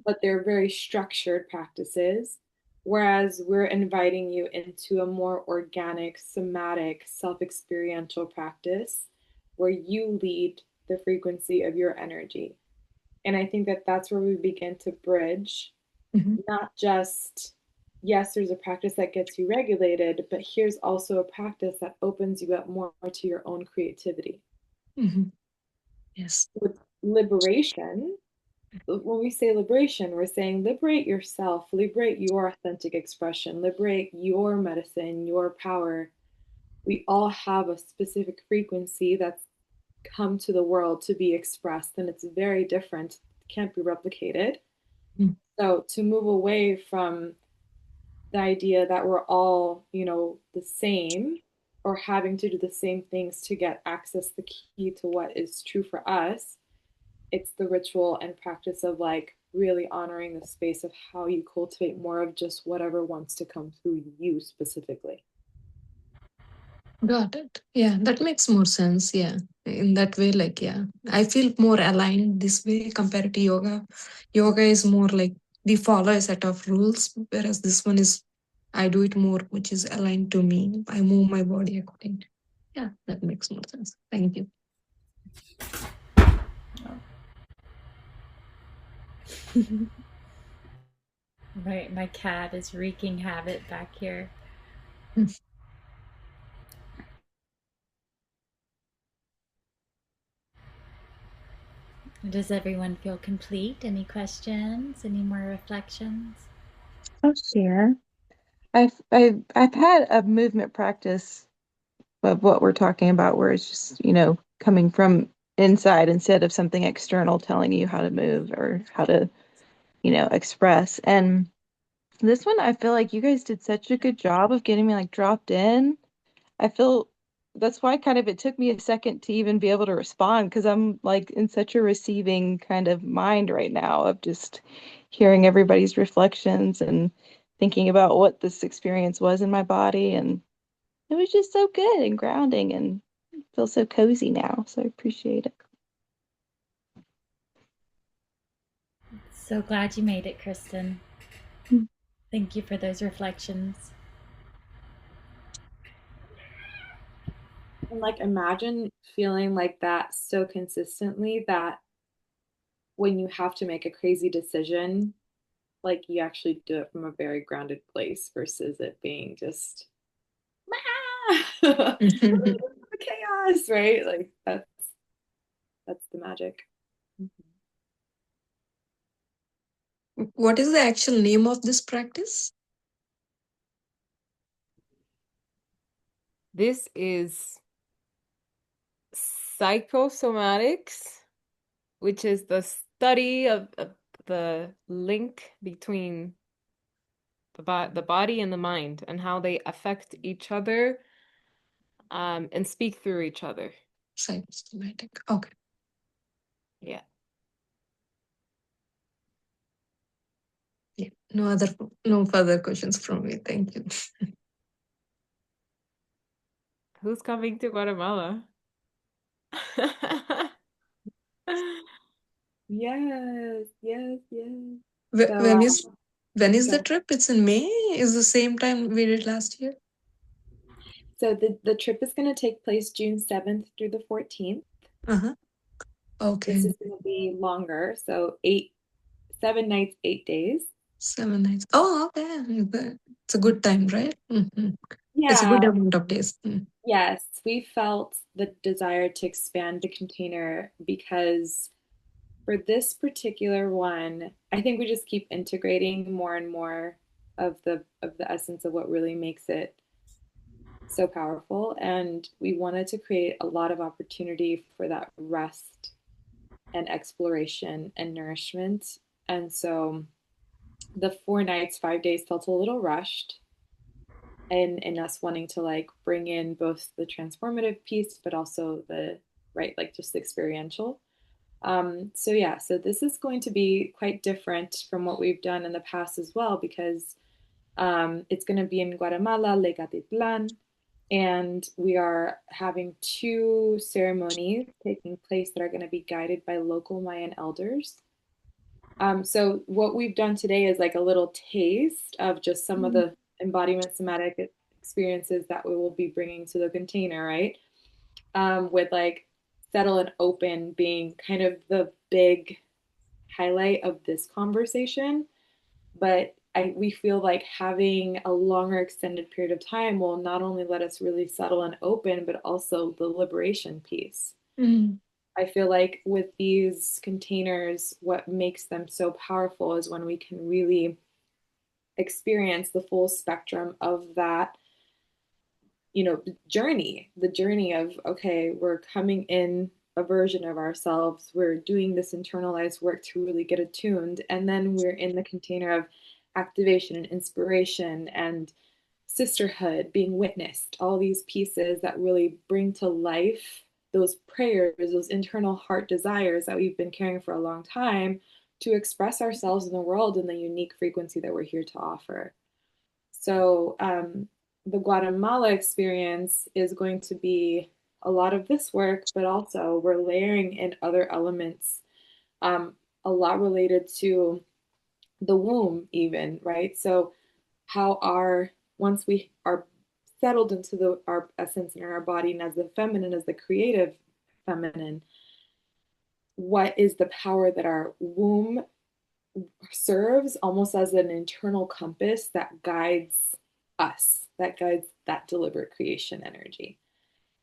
but they're very structured practices. Whereas we're inviting you into a more organic, somatic, self experiential practice where you lead the frequency of your energy. And I think that that's where we begin to bridge, not just, yes, there's a practice that gets you regulated, but here's also a practice that opens you up more to your own creativity. Yes. With liberation, when we say liberation, we're saying liberate yourself, liberate your authentic expression, liberate your medicine, your power. We all have a specific frequency that's come to the world to be expressed, and it's very different, can't be replicated. So to move away from the idea that we're all, the same or having to do the same things to get access, the key to what is true for us, it's the ritual and practice of like really honoring the space of how you cultivate more of just whatever wants to come through you specifically. Got it. Yeah, that makes more sense. Yeah. In that way, like, yeah, I feel more aligned this way compared to yoga. Yoga is more like we follow a set of rules, whereas this one is I do it more, which is aligned to me. I move my body according. Yeah, that makes more sense. Thank you. Right, my cat is wreaking havoc back here. Does everyone feel complete? Any questions? Any more reflections? I'll share. I've had a movement practice of what we're talking about, where it's just, coming from inside instead of something external telling you how to move or how to, express. And this one, I feel like you guys did such a good job of getting me like dropped in. I feel that's why kind of it took me a second to even be able to respond, because I'm like in such a receiving kind of mind right now of just hearing everybody's reflections and thinking about what this experience was in my body. And it was just so good and grounding and feel so cozy now. So I appreciate it. So glad you made it, Kristen. Thank you for those reflections. And like imagine feeling like that so consistently that when you have to make a crazy decision, like you actually do it from a very grounded place versus it being just chaos, right? Like that's the magic. What is the actual name of this practice? This is psychosomatics, which is the study of the link between the body and the mind and how they affect each other and speak through each other. Psychosomatic. Okay. Yeah. Yeah. No further questions from me. Thank you. Who's coming to Guatemala? Yes, yes, yes. Wh- So, When is when is the go. trip? It's in May. Is the same time we did last year? So the trip is going to take place June 7th through the 14th. Uh-huh. This Okay. is going to be longer, so 7 nights, 8 days. 7 nights. Oh, okay. It's a good time, right? It's a good Yeah, amount of days. Mm. yes, we felt the desire to expand the container because for this particular one, I think we just keep integrating more and more of the essence of what really makes it so powerful. And we wanted to create a lot of opportunity for that rest and exploration and nourishment. And so the 4 nights, 5 days felt a little rushed in us wanting to like bring in both the transformative piece, but also the right, like just the experiential. So yeah, so this is going to be quite different from what we've done in the past as well, because it's going to be in Guatemala, Lake Atitlán, and we are having two ceremonies taking place that are going to be guided by local Mayan elders. So what we've done today is like a little taste of just some of the embodiment somatic experiences that we will be bringing to the container, right? With like settle and open being kind of the big highlight of this conversation. But we feel like having a longer extended period of time will not only let us really settle and open, but also the liberation piece. Mm. I feel like with these containers, what makes them so powerful is when we can really experience the full spectrum of that, the journey of, okay, we're coming in a version of ourselves, we're doing this internalized work to really get attuned, and then we're in the container of activation and inspiration and sisterhood, being witnessed, all these pieces that really bring to life those prayers, those internal heart desires that we've been carrying for a long time to express ourselves in the world in the unique frequency that we're here to offer. So, the Guatemala experience is going to be a lot of this work, but also we're layering in other elements, a lot related to the womb, even, right? So, how our once we are settled into our essence and our body and as the feminine, as the creative feminine, what is the power that our womb serves almost as an internal compass that guides us, that guides that deliberate creation energy.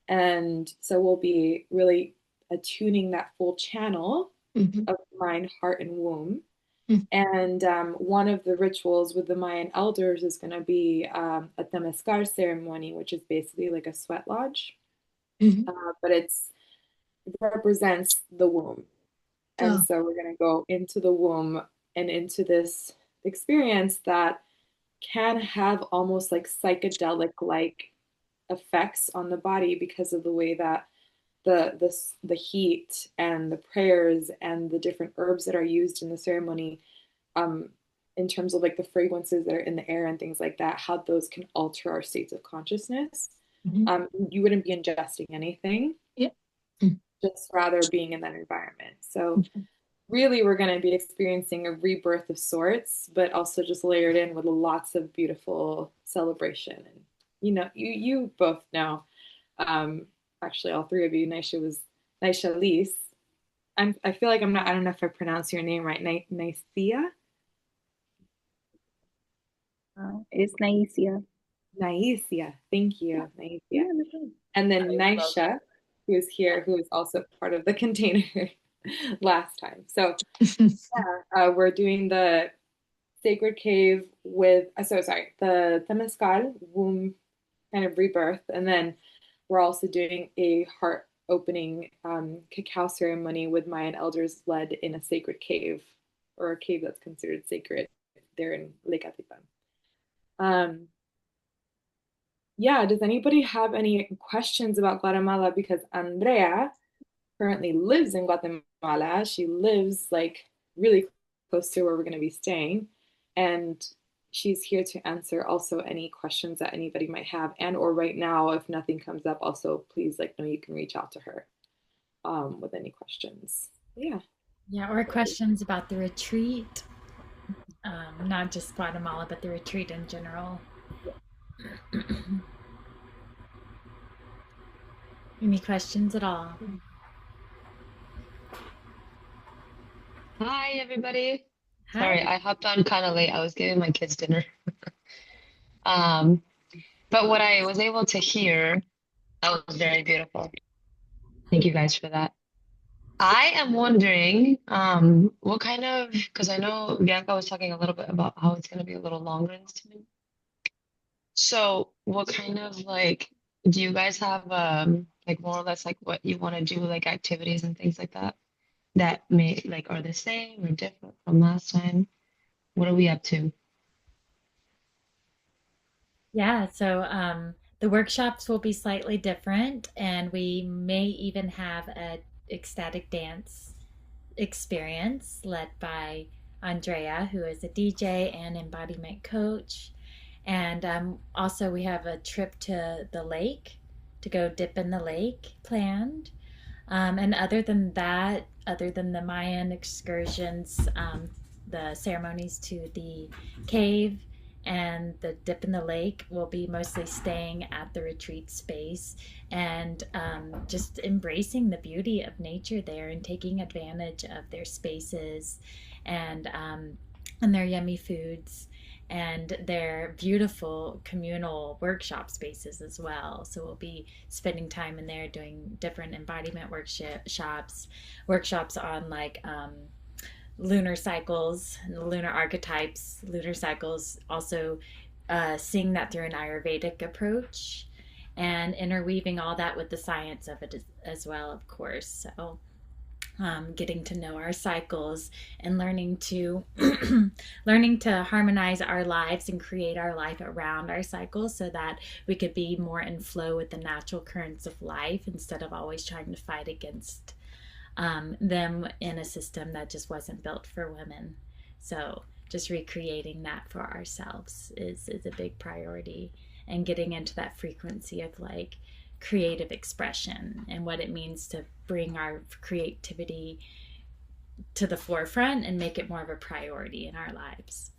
And so we'll be really attuning that full channel Mhm. of mind, heart, and womb. Mhm. And one of the rituals with the Mayan elders is going to be a temescal ceremony, which is basically like a sweat lodge, Mhm. but it represents the womb. And Oh. so we're going to go into the womb and into this experience that can have almost like psychedelic like effects on the body because of the way that the heat and the prayers and the different herbs that are used in the ceremony, um, in terms of like the fragrances that are in the air and things like that, how those can alter our states of consciousness. Mhm. You wouldn't be ingesting anything, Yeah. Mm. just rather being in that environment. So Mhm. really we're going to be experiencing a rebirth of sorts, but also just layered in with lots of beautiful celebration. And you both know, um, actually all three of you. Naisha Lise. I feel like I don't know if I pronounce your name right. Nicia? It's Naisia. Naisia. Thank you, Naisia. Yeah, no problem. And then Naisha, who's here, who is also part of the container last time. So we're doing the sacred cave with, so sorry, the Temescal womb kind of rebirth. And then we're also doing a heart opening cacao ceremony with Mayan elders led in a sacred cave, or a cave that's considered sacred there in Lake Atitlán. Yeah, does anybody have any questions about Guatemala? Because Andrea currently lives in Guatemala. She lives like really close to where we're going to be staying. And she's here to answer also any questions that anybody might have. And or right now, if nothing comes up, also please know you can reach out to her with any questions. Yeah. Yeah, or questions about the retreat, not just Guatemala, but the retreat in general. Any questions at all? Hi, everybody. Hi. Sorry, I hopped on kind of late. I was giving my kids dinner. Um, but what I was able to hear, that was very beautiful. Thank you guys for that. I am wondering, what kind of, because I know Bianca was talking a little bit about how it's going to be a little longer this time. So what kind of do you guys have more or less what you want to do, like activities and things like that that may are the same or different from last time? What are we up to? Yeah, so the workshops will be slightly different, and we may even have a ecstatic dance experience led by Andrea, who is a DJ and embodiment coach. And also, we have a trip to the lake to go dip in the lake planned. And other than that, other than the Mayan excursions, the ceremonies to the cave and the dip in the lake, will be mostly staying at the retreat space and just embracing the beauty of nature there and taking advantage of their spaces and their yummy foods and their beautiful communal workshop spaces as well. So we'll be spending time in there doing different embodiment workshops on lunar cycles, lunar archetypes, lunar cycles, also seeing that through an Ayurvedic approach and interweaving all that with the science of it as well, of course. So getting to know our cycles and learning to learning to harmonize our lives and create our life around our cycles so that we could be more in flow with the natural currents of life instead of always trying to fight against them in a system that just wasn't built for women. So just recreating that for ourselves is a big priority, and getting into that frequency of creative expression and what it means to bring our creativity to the forefront and make it more of a priority in our lives.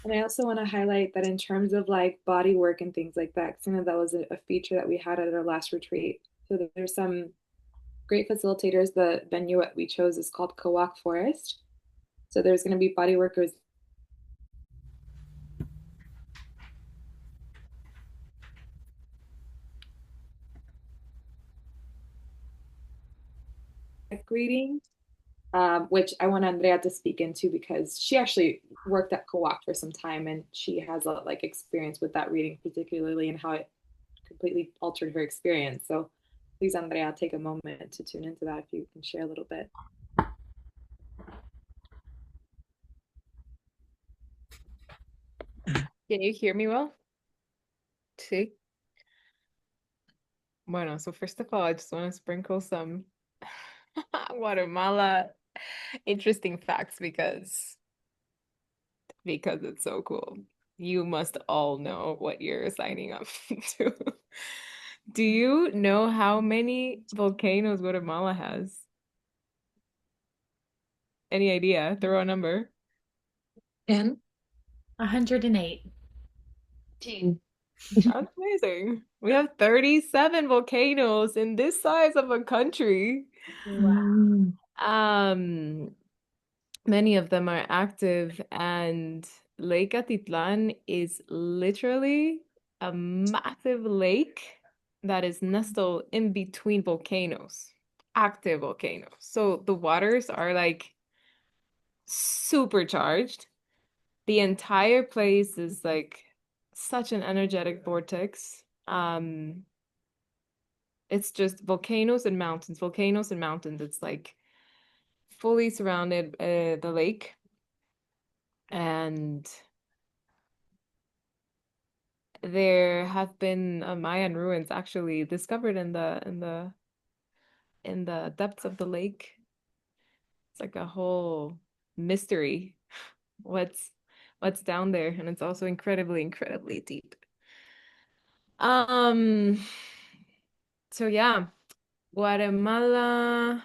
And I also want to highlight that in terms of body work and things like that, some of that was a feature that we had at our last retreat. So there's some great facilitators. The venue that we chose is called Kawak Forest. So there's going to be body workers reading, which I want Andrea to speak into because she actually worked at Kawak for some time and she has a experience with that reading particularly and how it completely altered her experience. So please, Andrea, take a moment to tune into that if you can share a little bit. Can you hear me well? Sí. Bueno, so first of all, I just want to sprinkle some Guatemala interesting facts because it's so cool. You must all know what you're signing up to. Do you know how many volcanoes Guatemala has? Any idea? Throw a number. 10. 108. 15. That's amazing. We have 37 volcanoes in this size of a country. Wow. Um, Many of them are active, and Lake Atitlán is literally a massive lake that is nestled in between volcanoes, active volcanoes. So the waters are like supercharged. The entire place is like such an energetic vortex. It's just volcanoes and mountains, volcanoes and mountains. It's like fully surrounded the lake, and there have been Mayan ruins actually discovered in the depths of the lake. It's like a whole mystery what's what's down there, and it's also incredibly, incredibly deep. Um, so yeah, Guatemala,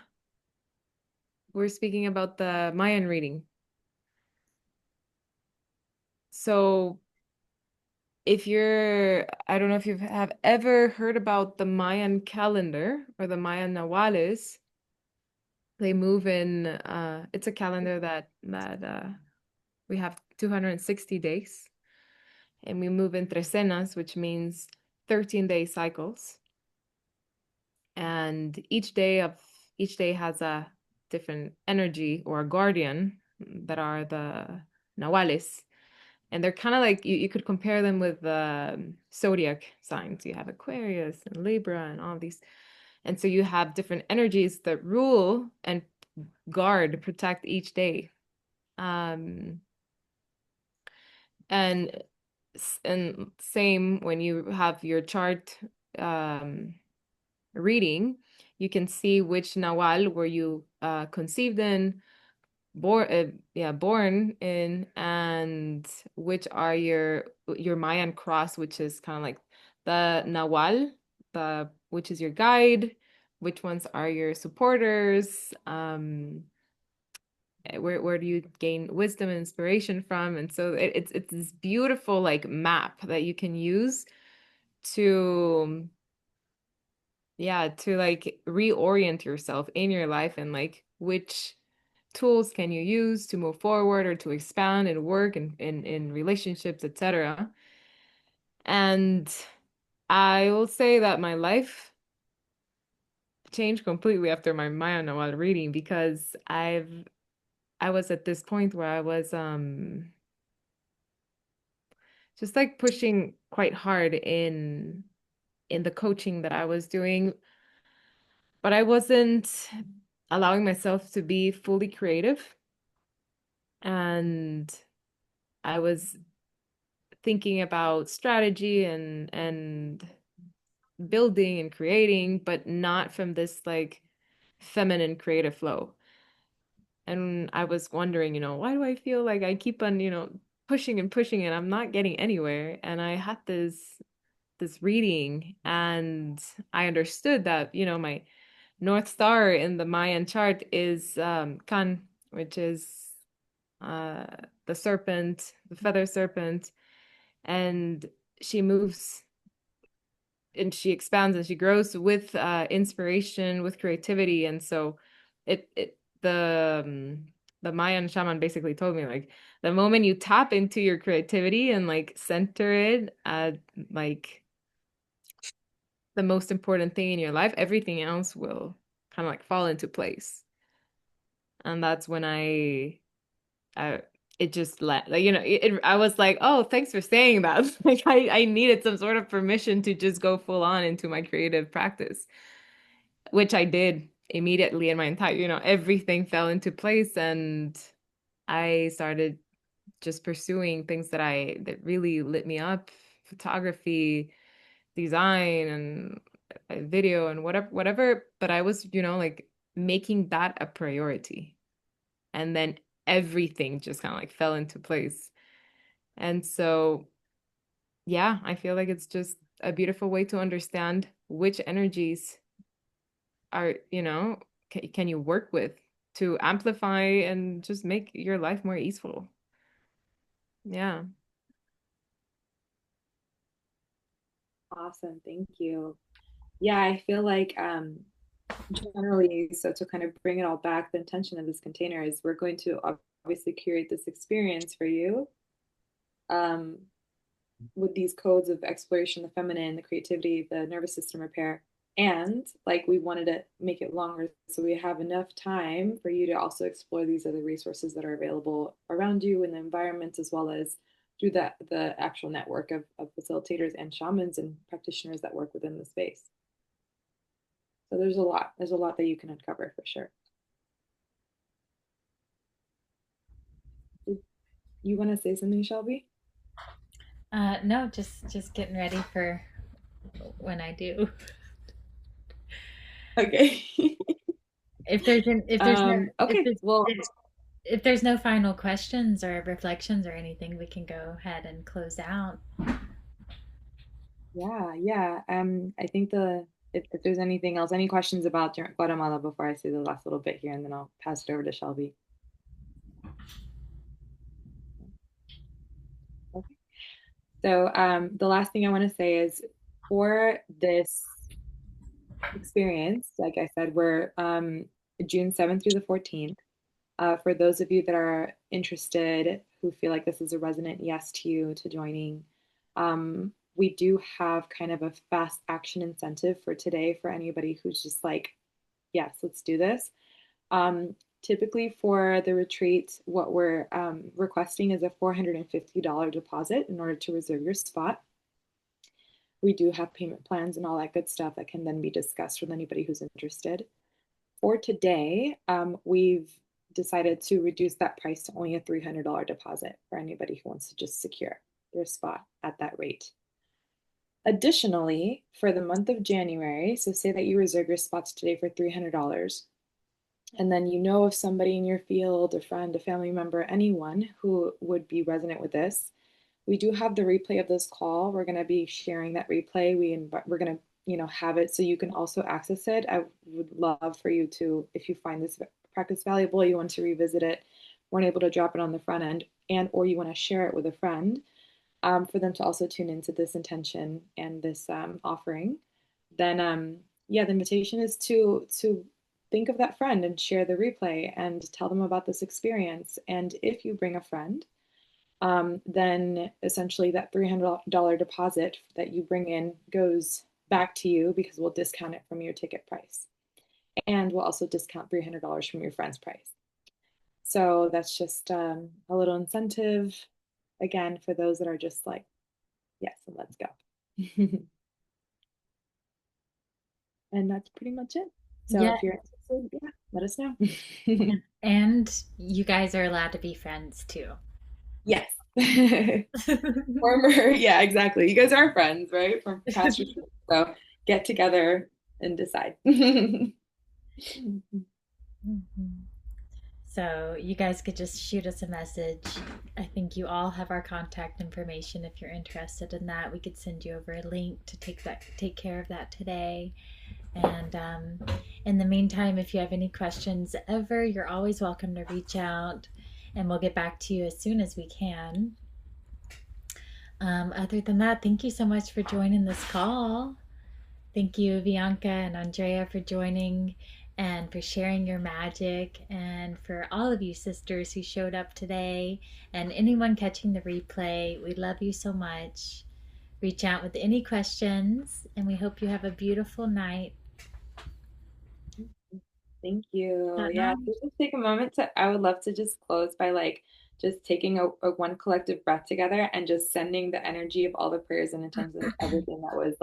we're speaking about the Mayan reading. So if you're, I don't know if you have ever heard about the Mayan calendar or the Mayan Nawales. They move in, it's a calendar that we have 260 days, and we move in trecenas, which means 13-day cycles. And each day has a different energy or a guardian that are the Nawales. And they're kind of like you could compare them with the zodiac signs. You have Aquarius and Libra and all these. And so you have different energies that rule and guard, protect each day. Um, and and same when you have your chart um, reading, you can see which Nawal were you conceived in, born in, and which are your Mayan cross, which is kind of like the Nawal, the which is your guide, which ones are your supporters, where do you gain wisdom and inspiration from? And so it's this beautiful like map that you can use to to like reorient yourself in your life, and like which tools can you use to move forward or to expand and work and in relationships, etc. And I will say that my life changed completely after my Maya Nawal reading, because I was at this point where I was just like pushing quite hard in the coaching that I was doing, but I wasn't allowing myself to be fully creative. And I was thinking about strategy and building and creating, but not from this like feminine creative flow. And I was wondering, why do I feel like I keep on, pushing and pushing and I'm not getting anywhere? And I had this reading, and I understood that, my North Star in the Mayan chart is Kan, which is uh, the serpent, the feather serpent, and she moves and she expands and she grows with inspiration, with creativity. And so it the Mayan shaman basically told me like the moment you tap into your creativity and like center it at like the most important thing in your life, everything else will kind of like fall into place. And that's when I it just let like I was like, oh, thanks for saying that. Like I needed some sort of permission to just go full on into my creative practice, which I did immediately, and my entire, everything fell into place, and I started just pursuing things that really lit me up, photography, design, and video and whatever, but I was, like making that a priority. And then everything just kind of like fell into place. And so, yeah, I feel like it's just a beautiful way to understand which energies are, can you work with to amplify and just make your life more easeful. Yeah. Awesome. Thank you. Yeah, I feel like generally, so to kind of bring it all back, the intention of this container is we're going to obviously curate this experience for you um, with these codes of exploration, the feminine, the creativity, the nervous system repair. And like we wanted to make it longer so we have enough time for you to also explore these other resources that are available around you in the environment, as well as through the actual network of facilitators and shamans and practitioners that work within the space. So there's a lot. There's a lot that you can uncover for sure. You want to say something, Shelby? No, just getting ready for when I do. Okay. If there's Okay. Well, if there's no final questions or reflections or anything, we can go ahead and close out. yeah. I think if there's anything else, any questions about Guatemala before I say the last little bit here, and then I'll pass it over to Shelby. Okay. So the last thing I want to say is for this experience, like I said, we're June 7th through the 14th. For those of you that are interested, who feel like this is a resonant yes to you to joining, we do have kind of a fast action incentive for today for anybody who's just like, yes, let's do this. Typically for the retreat, what we're requesting is a $450 deposit in order to reserve your spot. We do have payment plans and all that good stuff that can then be discussed with anybody who's interested. For today, we've decided to reduce that price to only a $300 deposit for anybody who wants to just secure their spot at that rate. Additionally, for the month of January, so say that you reserve your spots today for $300, and then you know of somebody in your field, a friend, a family member, anyone who would be resonant with this, we do have the replay of this call. We're going to be sharing that replay. We're going to have it so you can also access it. I would love for you to, if you find this practice valuable, you want to revisit it, weren't able to drop it on the front end, or you want to share it with a friend, for them to also tune into this intention and this offering, then the invitation is to think of that friend and share the replay and tell them about this experience. And if you bring a friend, then essentially that $300 deposit that you bring in goes back to you because we'll discount it from your ticket price. And we'll also discount $300 from your friend's price. So that's just a little incentive, again, for those that are just like, yes, and let's go. And that's pretty much it. So Yeah. if you're interested, yeah, let us know. And you guys are allowed to be friends too. Yes. Former, yeah, exactly. You guys are friends, right? From past retreats. So get together and decide. So you guys could just shoot us a message. I think you all have our contact information. If you're interested in that, we could send you over a link to take care of that today. And in the meantime, if you have any questions ever, you're always welcome to reach out, and we'll get back to you as soon as we can. Other than that, thank you so much for joining this call. Thank you, Bianca and Andrea, for joining and for sharing your magic, and for all of you sisters who showed up today, and anyone catching the replay. We love you so much. Reach out with any questions, and we hope you have a beautiful night. Thank you. Yeah, so just take a moment I would love to just close by just taking a one collective breath together and just sending the energy of all the prayers and intentions, everything that was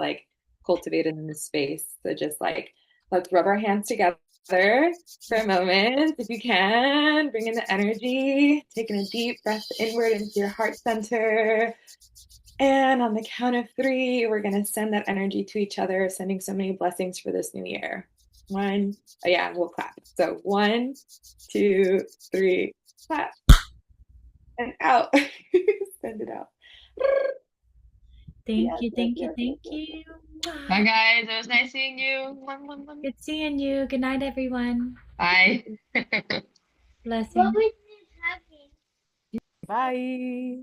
cultivated in this space. So just let's rub our hands together for a moment. If you can, bring in the energy, taking a deep breath inward into your heart center. And on the count of 3, we're going to send that energy to each other, sending so many blessings for this new year. 1, oh yeah, we'll clap. So 1, 2, 3, clap. And out. Send it out. Thank you. Bye, guys. It was nice seeing you. Good seeing you. Good night, everyone. Bye. Blessings. Bye.